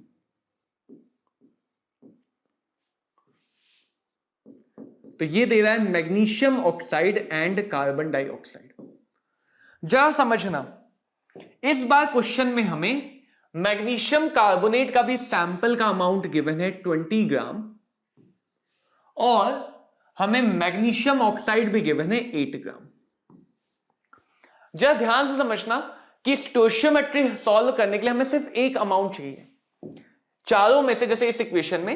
तो ये दे रहा है magnesium oxide and carbon dioxide. जरा समझना, इस बार क्वेश्चन में हमें मैग्नीशियम कार्बोनेट का भी सैंपल का अमाउंट गिवन है 20 ग्राम, और हमें मैग्नीशियम ऑक्साइड भी गिवन है 8 ग्राम। जरा ध्यान से समझना कि स्टोशियोमेट्री सॉल्व करने के लिए हमें सिर्फ एक अमाउंट चाहिए चारों में से। जैसे इस इक्वेशन में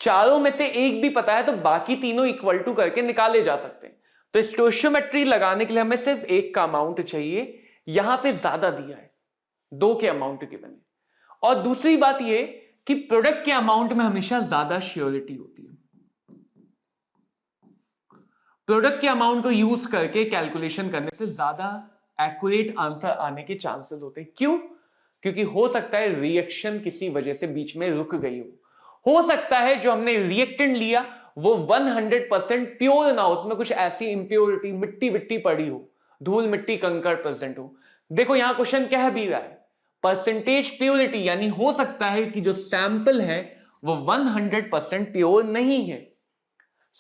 चारों में से एक भी पता है तो बाकी तीनों इक्वल टू करके निकाले जा सकते हैं। तो स्टोइशियोमेट्री लगाने के लिए हमें सिर्फ एक का अमाउंट चाहिए, यहां पे ज्यादा दिया है, 2 के अमाउंट गिवन है। और दूसरी बात ये कि प्रोडक्ट के अमाउंट में हमेशा ज्यादा श्योरिटी होती है। प्रोडक्ट के अमाउंट को यूज करके कैलकुलेशन करने से ज्यादा एक्यूरेट आंसर आने के चांसेस होते हैं। क्यों? क्योंकि हो सकता है रिएक्शन किसी वजह से बीच में रुक गई हो सकता है जो हमने रिएक्टेंट लिया वो 100% प्योर ना हो, उसमें कुछ ऐसी इंप्योरिटी, मिट्टी विट्टी पड़ी हो, धूल मिट्टी कंकड़ प्रेजेंट हो। देखो यहां क्वेश्चन कह भी रहा है परसेंटेज प्योरिटी, यानी हो सकता है कि जो सैंपल है वो 100% प्योर नहीं है।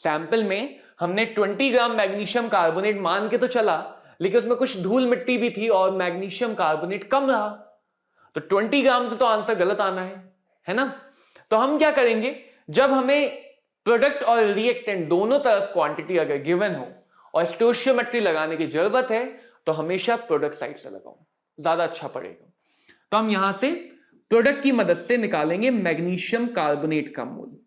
सैंपल में हमने 20 ग्राम मैग्नीशियम कार्बोनेट मान के तो चला, लेकिन उसमें कुछ धूल मिट्टी भी थी और मैग्नीशियम कार्बोनेट कम रहा, तो 20 ग्राम से तो आंसर गलत आना है ना। तो हम क्या करेंगे, जब हमें प्रोडक्ट और रिएक्टेंट दोनों तरफ क्वांटिटी अगर गिवन हो और स्टोइशियोमेट्री लगाने की जरूरत है तो हमेशा प्रोडक्ट साइड से लगाओ, ज्यादा अच्छा पड़ेगा। तो हम यहां से प्रोडक्ट की मदद से निकालेंगे मैग्नीशियम कार्बोनेट का मोल।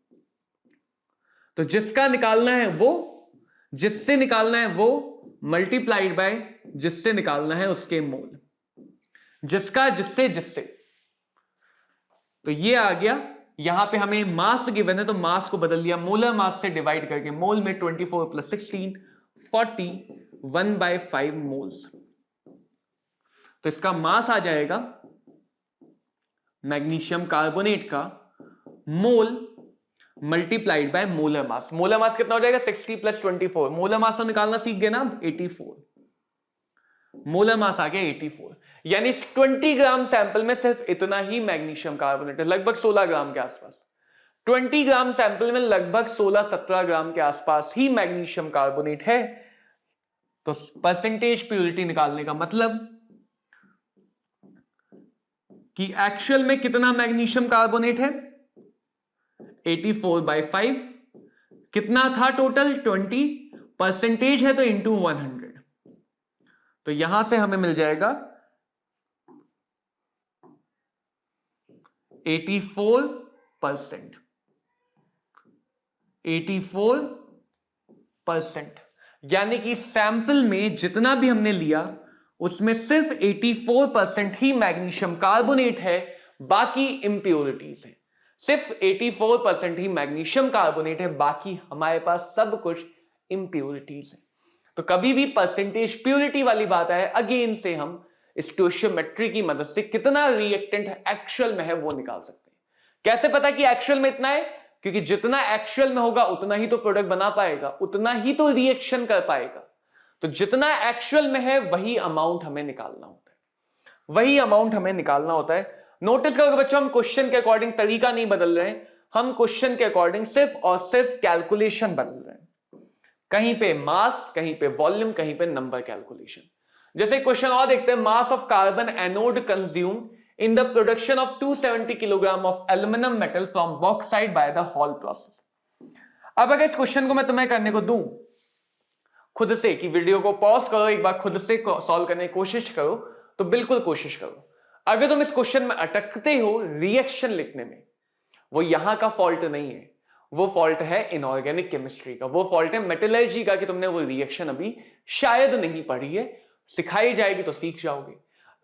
तो जिसका निकालना है वो, जिससे निकालना है वो मल्टीप्लाइड बाय जिससे निकालना है उसके मोल, जिसका जिससे जिससे। तो ये आ गया। यहां पे हमें मास गिवन है तो मास को बदल दिया, मोलर मास से डिवाइड करके, मोल में 24 + 16 40 1/5 मोल्स। तो इसका मास आ जाएगा मैग्नीशियम कार्बोनेट का mole multiplied by molar mass. Molar mass कितना हो जाएगा 60 + 24, मोलर मास तो निकालना सीख गए ना, 84। मोलर मास आ गया 84, यानी 20 ग्राम सैंपल में सिर्फ इतना ही मैग्नीशियम कार्बोनेट है, लगभग 16 ग्राम के आसपास। 20 ग्राम सैंपल में लगभग 16-17 ग्राम के आसपास ही मैग्नीशियम कार्बोनेट है। तो परसेंटेज प्योरिटी निकालने का मतलब कि एक्चुअल में कितना मैग्नीशियम कार्बोनेट है 84/5, कितना था टोटल 20, परसेंटेज है तो इंटू 100, तो यहां से हमें मिल जाएगा 84%। 84%, यानी कि सैंपल में जितना भी हमने लिया उसमें सिर्फ 84% ही मैग्नीशियम कार्बोनेट है, बाकी इंप्योरिटीज है। सिर्फ 84% ही मैग्नीशियम कार्बोनेट है, बाकी हमारे पास सब कुछ इंप्योरिटीज है। तो कभी भी परसेंटेज प्योरिटी वाली बात है, अगेन से हम स्टोइशियोमेट्री की मदद से कितना रिएक्टेंट एक्चुअल में है वो निकाल सकते हैं। कैसे पता कि एक्चुअल में इतना है? क्योंकि जितना एक्चुअल में होगा उतना ही तो प्रोडक्ट बना पाएगा, उतना ही तो रिएक्शन कर पाएगा। तो जितना एक्चुअल में है वही अमाउंट हमें निकालना होता है, वही अमाउंट हमें निकालना होता है। नोटिस करोगे बच्चों, हम क्वेश्चन के अकॉर्डिंग तरीका नहीं बदल रहे हैं, हम क्वेश्चन के अकॉर्डिंग सिर्फ और सिर्फ कैलकुलेशन बदल रहे हैं। कहीं पे मास, कहीं पे वॉल्यूम, कहीं पे नंबर कैलकुलेशन। जैसे क्वेश्चन और देखते हैं, mass of carbon anode consumed in the production of 270 kilogram of aluminum metal from bauxite by the Hall process। अब अगर इस क्वेश्चन को मैं तुम्हें करने को दूं खुद से, कि वीडियो को पॉज करो, एक बार खुद से सॉल्व करने की कोशिश करो, तो बिल्कुल कोशिश करो। अगर तुम इस क्वेश्चन में अटकते हो रिएक्शन लिखने में, वो यहां का फॉल्ट नहीं है, वो फॉल्ट है इनऑर्गेनिक केमिस्ट्री का, वो फॉल्ट है मेटलर्जी का, कि तुमने वो रिएक्शन अभी शायद नहीं पढ़ी है, सिखाई जाएगी तो सीख जाओगे।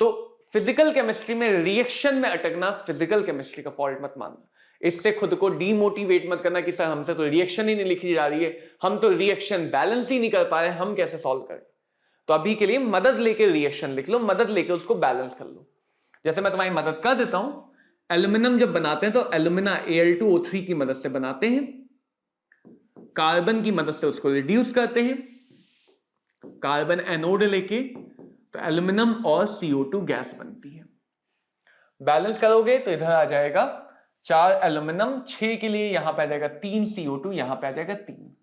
तो फिजिकल केमिस्ट्री में रिएक्शन में अटकना फिजिकल केमिस्ट्री का फॉल्ट मत मानना, इससे खुद को डीमोटिवेट मत करना कि सर हमसे तो रिएक्शन ही नहीं लिखी जा रही है, हम तो रिएक्शन बैलेंस ही नहीं कर पा रहे, हम कैसे सॉल्व करें। तो अभी के लिए मदद लेके रिएक्शन लिख लो, मदद लेके उसको बैलेंस कर लो। जैसे मैं तुम्हारी मदद कर देता हूं, एल्यूमिनियम जब बनाते हैं तो एल्यूमिना Al2O3 की मदद से बनाते हैं, कार्बन की मदद से उसको रिड्यूस करते हैं, कार्बन एनोड लेके तो एल्यूमिनियम और CO2 गैस बनती है। बैलेंस करोगे तो इधर आ जाएगा 4 एल्यूमिनियम, 6 के लिए यहां पे आ जाएगा 3 CO2, यहां पे आ जाएगा 3।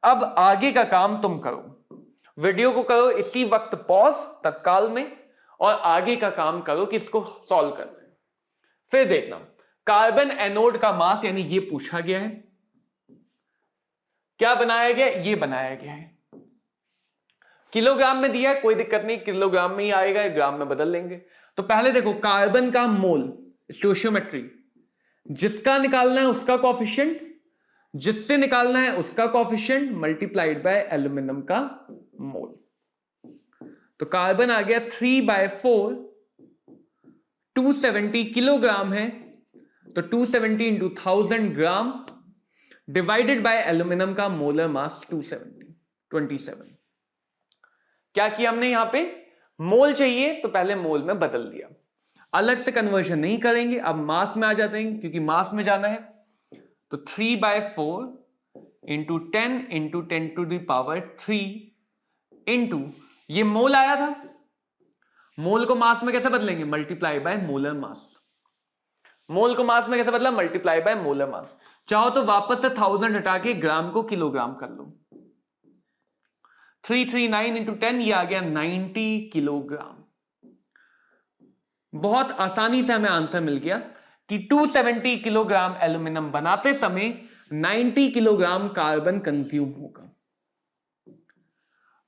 अब आगे का काम तुम करो, वीडियो को करो इसी वक्त पॉज तत्काल में, और आगे का काम करो कि इसको सॉल्व करना है। फिर देखना, कार्बन एनोड का मास, यानी ये पूछा गया है, क्या बनाया गया, ये बनाया गया है, किलोग्राम में दिया है, कोई दिक्कत नहीं, किलोग्राम में ही आएगा, ग्राम में बदल लेंगे। तो पहले देखो कार्बन का मोल स्टोइशियोमेट्री, जिसका निकालना है उसका कोएफिशिएंट जिससे निकालना है उसका कॉफिशिएंट मल्टीप्लाइड बाय एल्यूमिनियम का मोल। तो कार्बन आ गया 3/4, 270 किलोग्राम है, तो 270 into 1000 gram divided by aluminium का मोलर मास 27। क्या किया हमने यहां पे, मोल चाहिए तो पहले मोल में बदल दिया, अलग से कन्वर्जन नहीं करेंगे, अब मास में आ जाते हैं क्योंकि मास में जाना है। तो 3/4 इंटू 10 इंटू ये मोल आया था, मोल को मास में कैसे बदलेंगे, मल्टीप्लाई बाय मोलर मास। मोल को मास में कैसे बदला, मल्टीप्लाई बाय मोलर मास। चाहो तो वापस से 1000 हटा के ग्राम को किलोग्राम कर लो। 339 इंटू 10 ये आ गया 90 किलोग्राम। बहुत आसानी से हमें आंसर मिल गया कि 270 किलोग्राम एल्यूमिनियम बनाते समय 90 किलोग्राम कार्बन कंज्यूम होगा।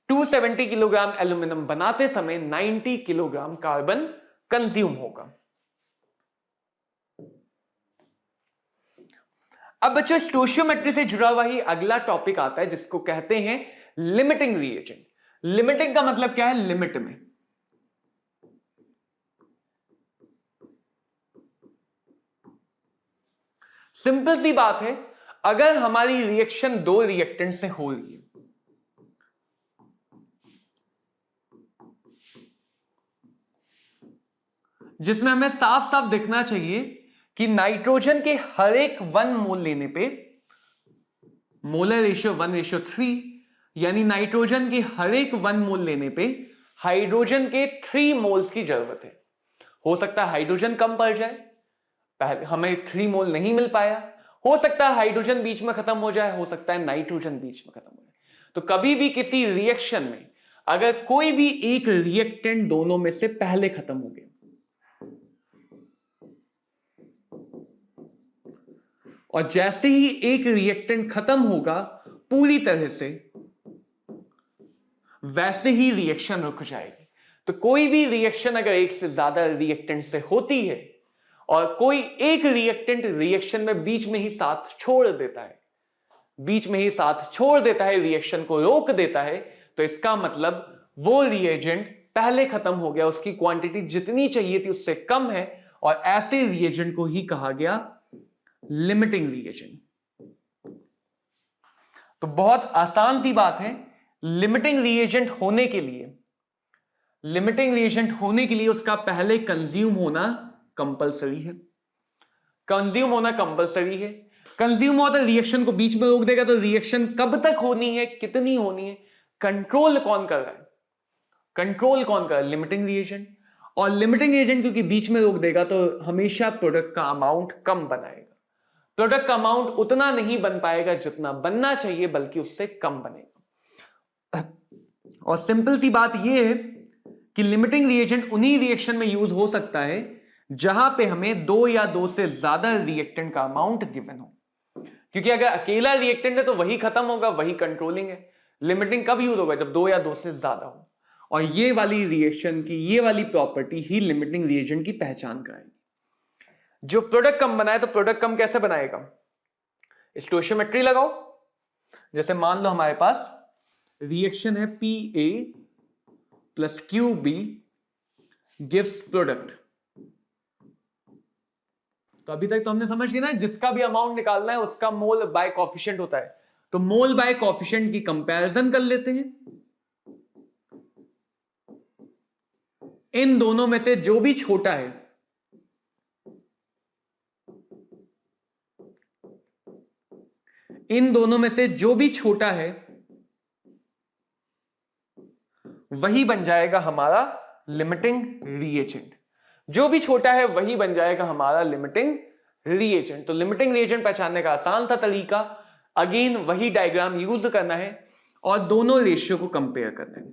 270 किलोग्राम एल्यूमिनियम बनाते समय 90 किलोग्राम कार्बन कंज्यूम होगा। अब बच्चों स्टोइचियोमेट्री से जुड़ा हुआ ही अगला टॉपिक आता है जिसको कहते हैं लिमिटिंग रिएजेंट। लिमिटिंग का मतलब क्या है, लिमिट में। सिंपल सी बात है, अगर हमारी रिएक्शन दो रिएक्टेंट से हो रही है, जिसमें हमें साफ साफ दिखना चाहिए कि नाइट्रोजन के हर एक 1 मोल लेने पे मोलर रेशियो 1:3, यानी नाइट्रोजन के हर एक 1 मोल लेने पे हाइड्रोजन के 3 मोल्स की जरूरत है। हो सकता है हाइड्रोजन कम पड़ जाए, पहले हमें 3 मोल नहीं मिल पाया, हो सकता है हाइड्रोजन बीच में खत्म हो जाए, हो सकता है नाइट्रोजन बीच में खत्म हो जाए। तो कभी भी किसी रिएक्शन में अगर कोई भी एक रिएक्टेंट दोनों में से पहले खत्म हो गया और जैसे ही एक रिएक्टेंट खत्म होगा पूरी तरह से, वैसे ही रिएक्शन रुक जाएगी। तो कोई भी रिएक्शन अगर एक से ज्यादा रिएक्टेंट से होती है और कोई एक रिएक्टेंट रिएक्शन में बीच में ही साथ छोड़ देता है, बीच में ही साथ छोड़ देता है, रिएक्शन को रोक देता है, तो इसका मतलब वो रिएजेंट पहले खत्म हो गया, उसकी क्वांटिटी जितनी चाहिए थी उससे कम है, और ऐसे रिएजेंट को ही कहा गया लिमिटिंग रिएजेंट। तो बहुत आसान सी बात है, लिमिटिंग रिएजेंट होने के लिए उसका पहले कंज्यूम होना कंपलसरी है। कंज्यूम होना कंपलसरी है। कंज्यूम हुआ तो रिएक्शन को बीच में रोक देगा, तो रिएक्शन कब तक होनी है, कितनी होनी है, कंट्रोल कौन कर रहा है, कंट्रोल कौन कर रहा है, लिमिटिंग रिएजेंट। और लिमिटिंग एजेंट क्योंकि बीच में रोक देगा तो हमेशा प्रोडक्ट का अमाउंट कम बनाएगा, प्रोडक्ट का अमाउंट उतना नहीं बन पाएगा जितना बनना चाहिए, बल्कि उससे कम बनेगा। और सिंपल सी बात यह है कि लिमिटिंग रिएजेंट उन्हीं रिएक्शन में यूज हो सकता है जहां पे हमें 2 या 2 से ज्यादा रिएक्टेंट का अमाउंट गिवन हो, क्योंकि अगर अकेला रिएक्टेंट है तो वही खत्म होगा, वही कंट्रोलिंग है। लिमिटिंग कब यूज होगा, जब 2 या 2 से ज्यादा हो, और ये वाली रिएक्शन की ये वाली प्रॉपर्टी ही लिमिटिंग रिएजेंट की पहचान कराएगी। जो प्रोडक्ट कम बनाए तो प्रोडक्ट कम कैसे बनाएगा, स्टोइचियोमेट्री लगाओ। जैसे मान लो हमारे पास रिएक्शन है Pa plus QB gives product. तो अभी तक तो हमने समझ लिया ना, जिसका भी अमाउंट निकालना है उसका मोल बाय कोएफिशिएंट होता है, तो मोल बाय कोएफिशिएंट की कंपैरिजन कर लेते हैं। इन दोनों में से जो भी छोटा है, इन दोनों में से जो भी छोटा है वही बन जाएगा हमारा लिमिटिंग रिएजेंट। जो भी छोटा है वही बन जाएगा हमारा लिमिटिंग रिएजेंट। तो लिमिटिंग रिएजेंट पहचानने का आसान सा तरीका, अगेन वही डायग्राम यूज करना है और दोनों रेशियो को कंपेयर करना है।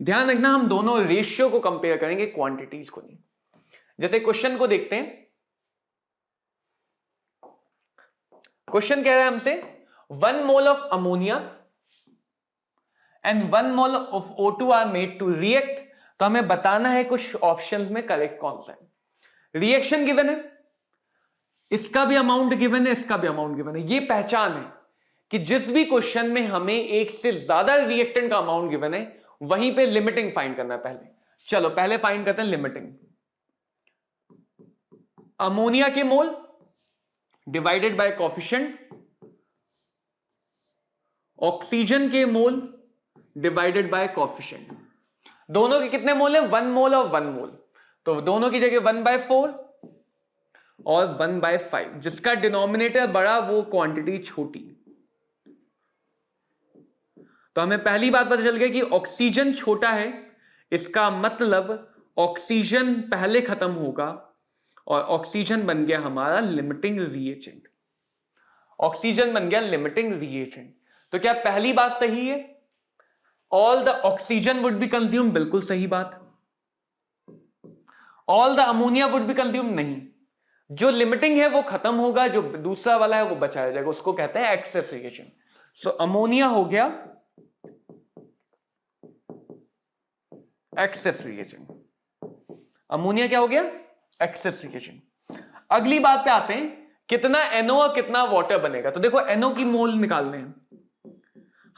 ध्यान रखना, हम दोनों रेशियो को कंपेयर करेंगे, क्वांटिटीज को नहीं। जैसे क्वेश्चन को देखते हैं, क्वेश्चन कह रहा है हमसे 1 mole of ammonia and 1 mole of O2 are made to react. तो हमें बताना है कुछ ऑप्शंस में करेक्ट कौन सा है। रिएक्शन गिवन है, इसका भी अमाउंट गिवन है, इसका भी अमाउंट गिवन है। ये पहचान है कि जिस भी क्वेश्चन में हमें एक से ज्यादा रिएक्टेंट का अमाउंट गिवन है, वहीं पे लिमिटिंग फाइंड करना है पहले। चलो पहले फाइंड करते हैं लिमिटिंग। अमोनिया के मोल डिवाइडेड बाय कोफिशिएंट, ऑक्सीजन के मोल डिवाइडेड बाय कोफिशिएंट। दोनों के कितने मोल है? 1 मोल और 1 मोल। तो दोनों की जगह 1/4 और 1/5। जिसका डिनोमिनेटर बड़ा वो क्वांटिटी छोटी। तो हमें पहली बात पता चल गई कि ऑक्सीजन छोटा है, इसका मतलब ऑक्सीजन पहले खत्म होगा और ऑक्सीजन बन गया हमारा लिमिटिंग रिएजेंट। ऑक्सीजन बन गया लिमिटिंग रिएजेंट। तो क्या पहली बात सही है? All the oxygen would be consume, बिल्कुल सही बात। All the ammonia would be consume, नहीं। जो लिमिटिंग है वो खत्म होगा, जो दूसरा वाला है वो बचाया जाएगा, उसको कहते हैं एक्सेस रिएजेंट। सो अमोनिया हो गया एक्सेस रिएजेंट। अमोनिया क्या हो गया? Access reagent. अगली बात पे आते हैं, कितना NO और कितना वाटर बनेगा। तो देखो NO की मोल निकालने हैं।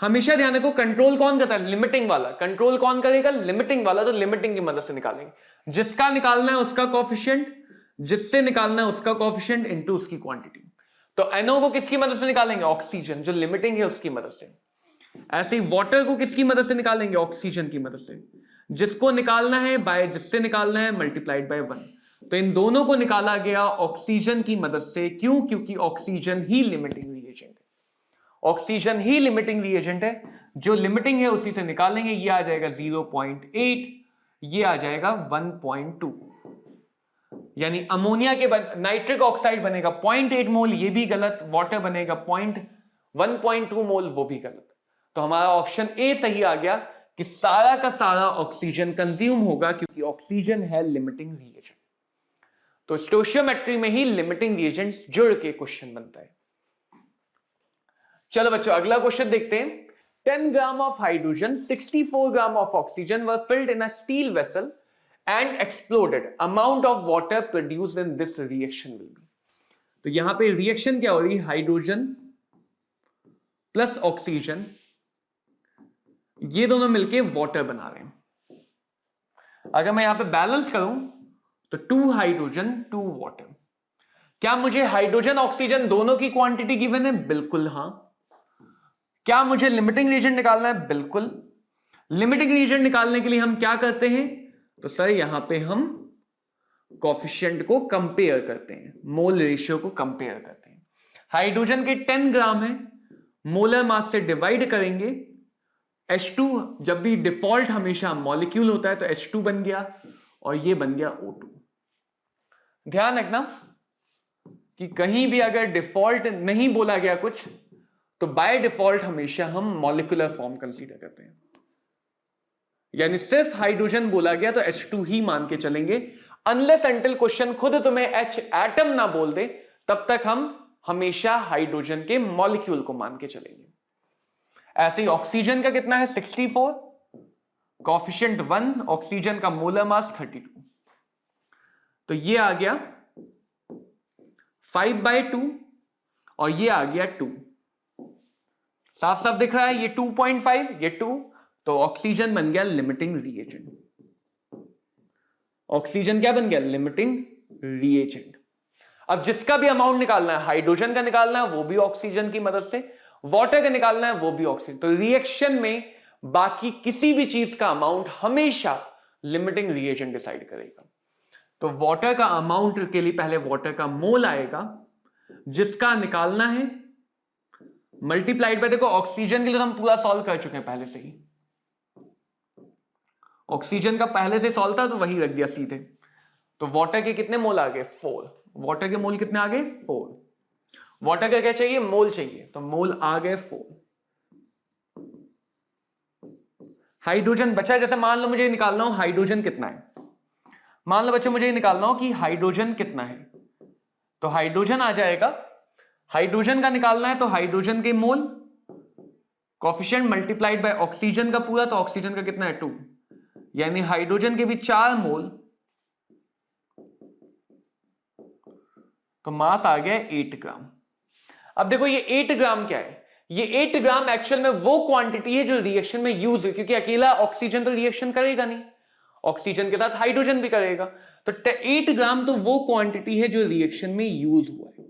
हमेशा ध्यान रखो, कंट्रोल कौन करता है? लिमिटिंग वाला। कंट्रोल कौन करेगा? लिमिटिंग वाला। तो लिमिटिंग की मदद से निकालेंगे। जिसका निकालना है उसका कोफिशिएंट, जिससे निकालना है उसका कोफिशिएंट इनटू उसकी क्वांटिटी। तो NO को किसकी मदद से निकालेंगे? ऑक्सीजन, जो लिमिटिंग है उसकी मदद से। ऐसे ही वाटर को किसकी मदद से निकालेंगे? ऑक्सीजन की मदद से। जिसको निकालना है बाय जिससे निकालना है मल्टीप्लाइड बाय 1। तो इन दोनों को निकाला गया ऑक्सीजन की मदद से। क्यों? क्योंकि ऑक्सीजन ही लिमिटिंग रिएजेंट है। ऑक्सीजन ही लिमिटिंग रिएजेंट है। जो लिमिटिंग है उसी से निकालेंगे। ये आ जाएगा 0.8, ये आ जाएगा 1.2। यानी अमोनिया के बाद नाइट्रिक ऑक्साइड बनेगा 0.8 मोल, ये भी गलत। वाटर बनेगा 1.2 मोल, वो भी गलत। तो हमारा ऑप्शन ए सही आ गया कि सारा का सारा ऑक्सीजन कंज्यूम होगा, क्योंकि ऑक्सीजन है लिमिटिंग रिएजेंट। तो स्टोइचियोमेट्री में ही लिमिटिंग रिएजेंट्स जुड़ के क्वेश्चन बनता है। चलो बच्चों अगला क्वेश्चन देखते हैं। 10 gram of hydrogen, 64 gram of oxygen were filled in a steel vessel and exploded. Amount of water produced in this reaction will be. तो यहां पे रिएक्शन क्या हो रही है? हाइड्रोजन प्लस ऑक्सीजन, ये दोनों मिलके वाटर बना रहे हैं। अगर मैं यहां पे बैलेंस करूं तो 2 हाइड्रोजन 2 वाटर। क्या मुझे हाइड्रोजन ऑक्सीजन दोनों की क्वांटिटी गिवन है? बिल्कुल हां। क्या मुझे लिमिटिंग रिएजेंट निकालना है? बिल्कुल। लिमिटिंग रिएजेंट निकालने के लिए हम क्या करते हैं? तो सर यहां पे हम कोफिशिएंट को कंपेयर करते हैं, मोल रेशियो को कंपेयर करते हैं। हाइड्रोजन के 10 ग्राम है, मोलर मास से डिवाइड करेंगे। H2 जब भी डिफॉल्ट हमेशा मॉलिक्यूल होता है तो H2 बन गया और ये बन गया O2। ध्यान रखना कि कहीं भी अगर डिफॉल्ट नहीं बोला गया कुछ तो बाय डिफॉल्ट हमेशा हम मॉलिक्यूलर फॉर्म कंसीडर करते हैं। यानी सिर्फ हाइड्रोजन बोला गया तो H2 ही मान के चलेंगे। अनलेस अंटिल क्वेश्चन खुद तुम्हें H एटम ना बोल दे, तब तक हम हमेशा हाइड्रोजन के मॉलिक्यूल को मान के चलेंगे। ऐसे ही ऑक्सीजन का कितना है? 64, कोफिशिएंट 1, ऑक्सीजन का मोलर मास 32। तो ये आ गया 5/2 और ये आ गया 2। साफ साफ दिख रहा है, ये 2.5, ये 2। तो ऑक्सीजन बन गया लिमिटिंग रिएजेंट। ऑक्सीजन क्या बन गया? Limiting reagent. अब जिसका भी अमाउंट निकालना है, हाइड्रोजन का निकालना है वो भी ऑक्सीजन की मदद से, वाटर का निकालना है वो भी ऑक्सीजन। तो रिएक्शन में बाकी किसी भी चीज का अमाउंट हमेशा लिमिटिंग रिएजेंट डिसाइड करेगा। तो वाटर का अमाउंट के लिए पहले वाटर का मोल आएगा, जिसका निकालना है मल्टीप्लाइड बाय, देखो ऑक्सीजन के लिए तो हम पूरा सॉल्व कर चुके हैं पहले से ही। ऑक्सीजन का पहले से सॉल्व था तो वही रख दिया सीधे। तो वाटर के कितने मोल आ गए? 4। वाटर के मोल कितने आ गए? 4। वाटर का क्या चाहिए? मोल चाहिए, तो मोल आ गए 4। हाइड्रोजन बचा, जैसे मान लो मुझे निकालना हो हाइड्रोजन कितना है। मान लो बच्चों मुझे निकालना हो कि हाइड्रोजन कितना है, तो हाइड्रोजन आ जाएगा। हाइड्रोजन का निकालना है तो हाइड्रोजन के मोल, कोफिशिएंट मल्टीप्लाइड बाय ऑक्सीजन का पूरा, तो ऑक्सीजन का कितना है? 2। यानी हाइड्रोजन के भी 4 मोल तो मास आ गया 8 ग्राम। अब देखो ये 8 ग्राम क्या है, ये 8 ग्राम एक्चुअल में वो क्वांटिटी है जो रिएक्शन में यूज है, क्योंकि अकेला ऑक्सीजन तो रिएक्शन करेगा नहीं, ऑक्सीजन के साथ हाइड्रोजन भी करेगा। तो 8 ग्राम तो वो क्वांटिटी है जो रिएक्शन में यूज हुआ है।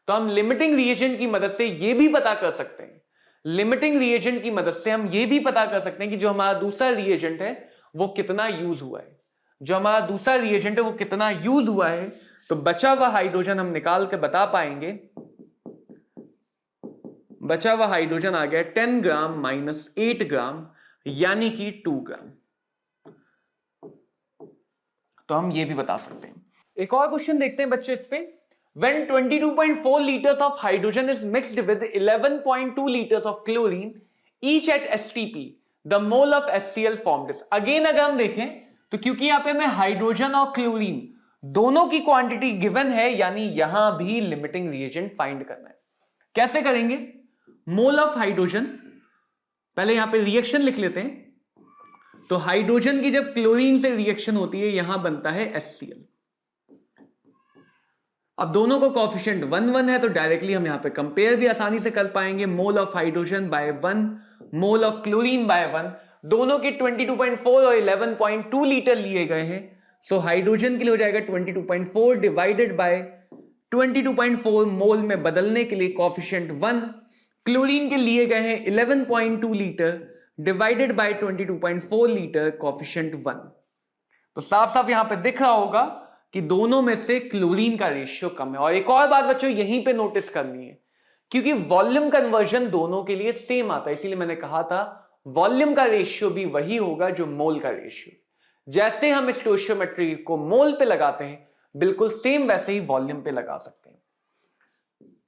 तो हम लिमिटिंग रिएजेंट की मदद से ये भी पता कर सकते हैं, लिमिटिंग रिएजेंट की मदद से हम ये भी पता कर सकते हैं कि जो हमारा दूसरा रिएजेंट है वो कितना यूज हुआ है, जो हमारा दूसरा रिएजेंट है वो कितना यूज हुआ है। तो बचा हुआ हाइड्रोजन हम निकाल के बता पाएंगे, बचा हुआ हाइड्रोजन आ गया 10 ग्राम माइनस 8 ग्राम यानी कि 2 ग्राम। तो हम ये भी बता सकते हैं। एक और क्वेश्चन देखते हैं बच्चे इस पे। When 22.4 liters of hydrogen is mixed with 11.2 liters of chlorine, each at STP, the mole of HCl formed is. Again अगर हम देखें तो क्योंकि यहाँ पे हमें हाइड्रोजन और क्लोरीन दोनों की क्वांटिटी गिवन है, यानी यहां भी लिमिटिंग रिएजेंट फाइंड करना है। कैसे करेंगे? मोल ऑफ हाइड्रोजन, पहले यहां पे रिएक्शन लिख लेते हैं। तो हाइड्रोजन की जब क्लोरीन से रिएक्शन होती है यहां बनता है HCl। अब दोनों को कोएफिशिएंट 1 है तो डायरेक्टली हम यहां पे कंपेयर भी आसानी से कर पाएंगे। Mole of hydrogen by 1, mole of chlorine by 1, दोनों के 22.4 और 11.2 लीटर लिए गए हैं। सो हाइड्रोजन के लिए हो जाएगा 22.4 डिवाइडेड बाय 22.4 मोल में बदलने के लिए कोएफिशिएंट 1, क्लोरीन के लिए गए हैं 11.2 litre divided by 22.4 litre coefficient 1। तो साफ साफ यहां पे दिख रहा होगा कि दोनों में से क्लोरीन का रेशियो कम है। और एक और बात बच्चों यहीं पे नोटिस करनी है, क्योंकि वॉल्यूम कन्वर्जन दोनों के लिए सेम आता है, इसीलिए मैंने कहा था वॉल्यूम का रेशियो भी वही होगा जो मोल का रेशियो। जैसे हम स्टोइचियोमेट्री को मोल पे लगाते हैं बिल्कुल सेम वैसे ही वॉल्यूम पे लगा सकते हैं।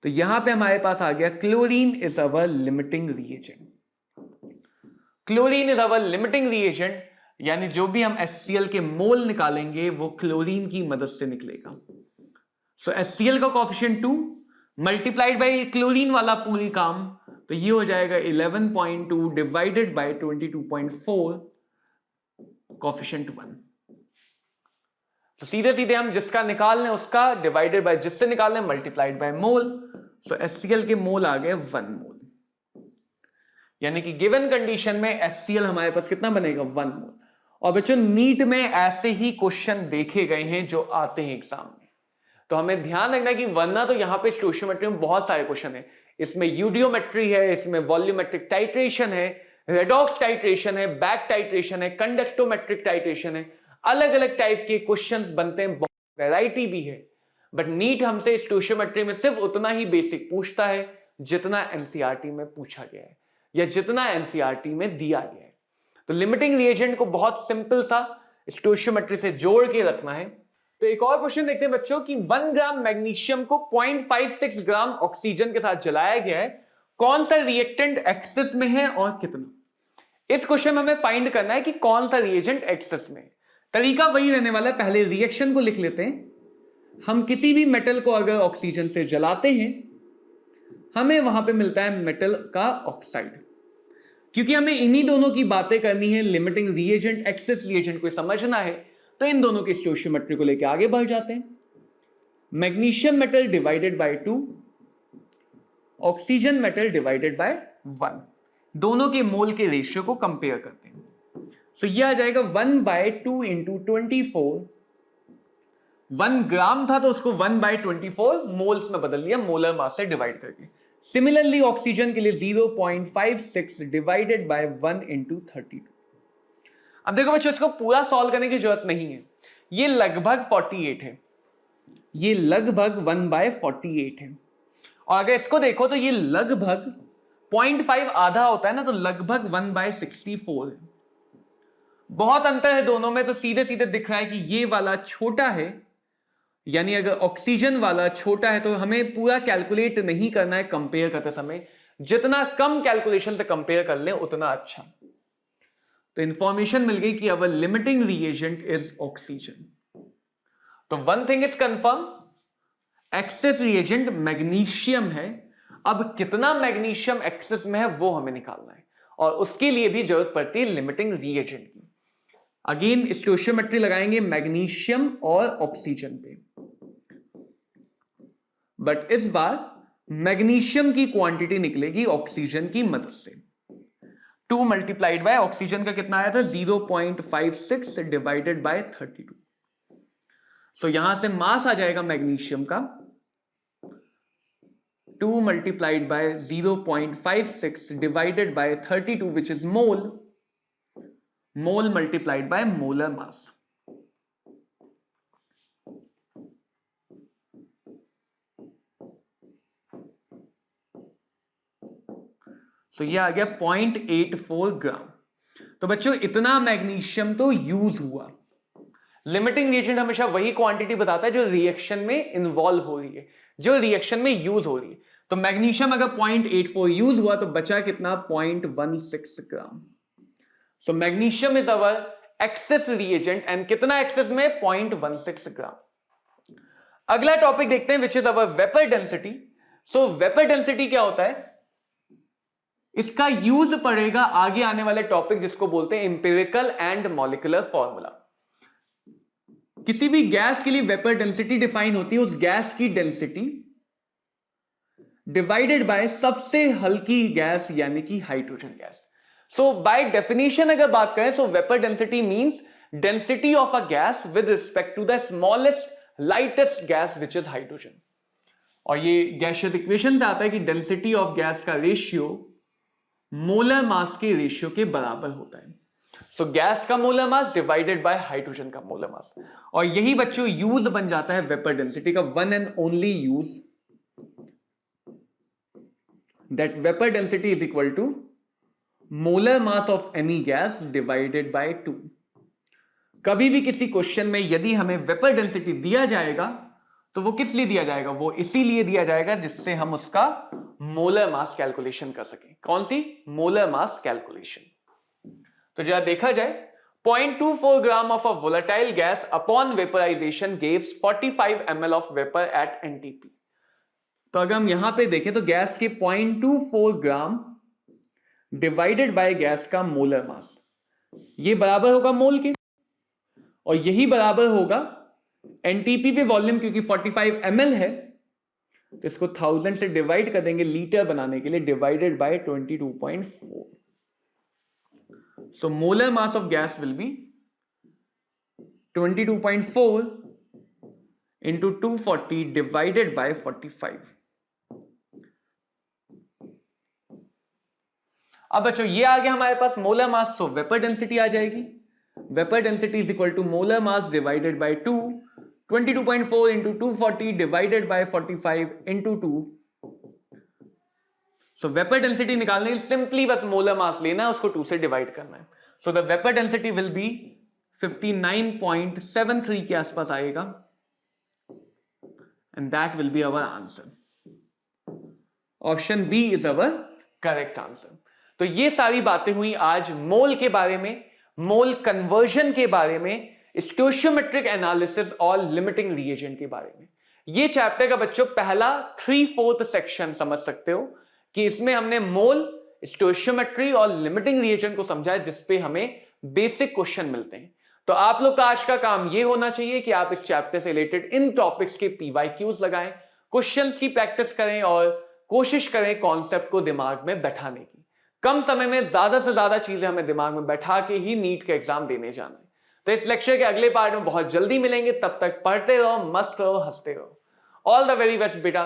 तो यहां पे हमारे पास आ गया chlorine is our limiting reagent. Chlorine is our limiting reagent, यानी जो भी हम HCl के मोल निकालेंगे वो क्लोरीन की मदद से निकलेगा। सो HCl का कोएफिशिएंट 2 मल्टीप्लाइड बाय क्लोरीन वाला पूरी काम, तो ये हो जाएगा 11.2 डिवाइडेड बाय 22.4 कोएफिशिएंट 1। तो सीधे सीधे हम जिसका निकाल लें उसका डिवाइडेड बाय जिससे निकाल लें multiplied by mole. So HCl के मोल आ गए 1 मोल, यानी कि गिवन कंडीशन में HCl हमारे पास कितना बनेगा 1 मोल। और बच्चों नीट में ऐसे ही क्वेश्चन देखे गए हैं जो आते हैं एग्जाम में, तो हमें ध्यान रखना है कि वरना तो यहां पे स्टोइचियोमेट्री में बहुत सारे क्वेश्चन है, इसमें यूडियोमेट्री है, इसमें वॉल्यूमेट्रिक टाइट्रेशन है, रेडॉक्स टाइट्रेशन है, बैक टाइट्रेशन है, कंडक्टोमेट्रिक टाइट्रेशन है, अलग अलग टाइप के क्वेश्चंस बनते हैं, बहुत वैरायटी भी है। बट नीट हमसे स्टोइचियोमेट्री में सिर्फ उतना ही बेसिक पूछता है जितना एनसीईआरटी में पूछा गया है या जितना एनसीईआरटी में दिया गया है। तो लिमिटिंग रिएजेंट को बहुत सिंपल सा स्टोइचियोमेट्री से जोड़ के रखना है। तो एक और क्वेश्चन देखते हैं बच्चों कि 1 ग्राम मैग्नीशियम को 0.56 ग्राम ऑक्सीजन के साथ जलाया गया है, कौन सा रिएक्टेंट एक्सेस में है और कितना। इस क्वेश्चन में हमें फाइंड करना है कि कौन सा रिएजेंट एक्सेस में है। तरीका वही रहने वाला है, पहले रिएक्शन को लिख लेते हैं। हम किसी भी मेटल को अगर ऑक्सीजन से जलाते हैं हमें वहां पे मिलता है मेटल का ऑक्साइड। क्योंकि हमें इन्हीं दोनों की बातें करनी है, लिमिटिंग रिएजेंट एक्सेस रिएजेंट को समझना है, तो इन दोनों की स्टोइचियोमेट्री को लेकर आगे बढ़ जाते हैं। Magnesium metal divided by 2, oxygen metal divided by 1, दोनों के मोल के रेशियो को कंपेयर करते हैं। सो यह आ जाएगा 1/2 इंटू 24। 1 ग्राम था तो उसको 1/24 मोल्स में बदल लिया, मोलर मास से डिवाइड करके। सिमिलरली ऑक्सीजन के लिए 0.56 डिवाइडेड बाय 1 इंटू 32। अब देखो बच्चों इसको पूरा सॉल्व करने की जरूरत नहीं है, ये लगभग 48 है, ये लगभग 1/48 है। और अगर इसको देखो तो ये लगभग 0.5 आधा होता है ना, तो लगभग 1/64 है। बहुत अंतर है दोनों में, तो सीधे सीधे दिख रहा है कि ये वाला छोटा है, यानी अगर ऑक्सीजन वाला छोटा है तो हमें पूरा कैलकुलेट नहीं करना है कंपेयर करते समय, जितना कम कैलकुलेशन से कंपेयर कर लें उतना अच्छा। तो इंफॉर्मेशन मिल गई कि अवर लिमिटिंग रिएजेंट इज ऑक्सीजन। तो one thing is confirm, access reagent magnesium है। अब कितना मैग्नीशियम एक्सेस में है वो हमें निकालना है, और उसके लिए भी जरूरत पड़ती है लिमिटिंग रिएजेंट की। अगेन स्टोइचियोमेट्री लगाएंगे मैग्नीशियम और ऑक्सीजन पे। बट इस बार मैग्नीशियम की क्वांटिटी निकलेगी ऑक्सीजन की मदद से। 2 मल्टीप्लाइड बाय ऑक्सीजन का कितना आया था 0.56 डिवाइडेड बाय 32। सो यहां से मास आ जाएगा मैग्नीशियम का 2 multiplied by 0.56 divided by 32 which is mole, mole multiplied by molar mass. So ये आ गया 0.84 ग्राम। तो बच्चों इतना मैग्नीशियम तो यूज हुआ। लिमिटिंग रिएजेंट हमेशा वही क्वांटिटी बताता है जो रिएक्शन में इन्वॉल्व हो रही है, जो रिएक्शन में यूज हो रही है। तो मैग्नीशियम अगर 0.84 यूज हुआ तो बचा कितना 0.16 gram. So magnesium is our excess reagent एंड कितना एक्सेस में 0.16 ग्राम। अगला टॉपिक देखते हैं which is our vapour density. So vapour density क्या होता है, इसका यूज पड़ेगा आगे आने वाले टॉपिक जिसको बोलते हैं इंपिरिकल एंड मॉलिक्यूलर फॉर्मूला। किसी भी गैस के लिए वेपर डेंसिटी डिफाइन होती है उस गैस की डेंसिटी डिवाइडेड बाय सबसे हल्की गैस यानी कि hydrogen gas. So by definition अगर बात करें so vapour density means density of a gas with respect to the smallest lightest gas which is hydrogen. और ये गैसियस इक्वेशन से आता है कि डेंसिटी ऑफ गैस का रेशियो मोलर मास के रेशियो के बराबर होता है। सो गैस का molar mass divided by hydrogen का मोलर मास। और यही बच्चों यूज बन जाता है वेपर डेंसिटी का one and only use, that vapour density is equal to molar mass of any gas divided by 2। कभी भी किसी क्वेश्चन में यदि हमें वेपर डेंसिटी दिया जाएगा तो वो किस लिए दिया जाएगा, वो इसीलिए दिया जाएगा जिससे हम उसका मोलर मास कैलकुलेशन कर सकें। कौन सी? Molar mass calculation. तो जरा देखा जाए 0.24 gram of a volatile gas upon vaporisation gives 45 ml of vapour at NTP. तो अगर हम यहां पे देखें तो गैस के 0.24 ग्राम डिवाइडेड बाय गैस का मोलर मास, ये बराबर होगा मोल के, और यही बराबर होगा एनटीपी पे वॉल्यूम, क्योंकि 45 ml है तो इसको 1000 से डिवाइड कर देंगे लीटर बनाने के लिए, divided by 22.4। So molar mass of gas will be 22.4 into 240 divided by 45। अब बच्चों ये आ गया हमारे पास molar mass, so vapour density आ जाएगी। Vapour density is equal to molar mass divided by 2, 22.4 into 240 divided by 45 into 2। So vapour density निकालने के लिए सिंपली बस मोलर मास लेना है, उसको 2 से डिवाइड करना है। So the vapour density will be 59.73 के आसपास आएगा and that will be our answer. Option B is our correct answer. तो ये सारी बातें हुई आज मोल के बारे में, मोल कन्वर्जन के बारे में, स्टोइचियोमेट्रिक एनालिसिस और लिमिटिंग रिएजेंट के बारे में। ये चैप्टर का बच्चों पहला 3/4 सेक्शन समझ सकते हो कि इसमें हमने मोल, स्टोइचियोमेट्री और लिमिटिंग रिएजेंट को समझा है, जिसपे हमें बेसिक क्वेश्चन मिलते हैं। तो आप लोग का आज का काम ये होना चाहिए कि आप इस चैप्टर से रिलेटेड इन टॉपिक्स के PYQs लगाएं, क्वेश्चंस की प्रैक्टिस करें और कोशिश करें कॉन्सेप्ट को दिमाग में बैठाने की। कम समय में ज्यादा से ज्यादा चीजें हमें दिमाग में बैठा के ही नीट का एग्जाम देने जाना है। तो इस लेक्चर के अगले पार्ट में बहुत जल्दी मिलेंगे, तब तक पढ़ते रहो, मस्त रहो, हंसते रहो। ऑल द वेरी बेस्ट बेटा।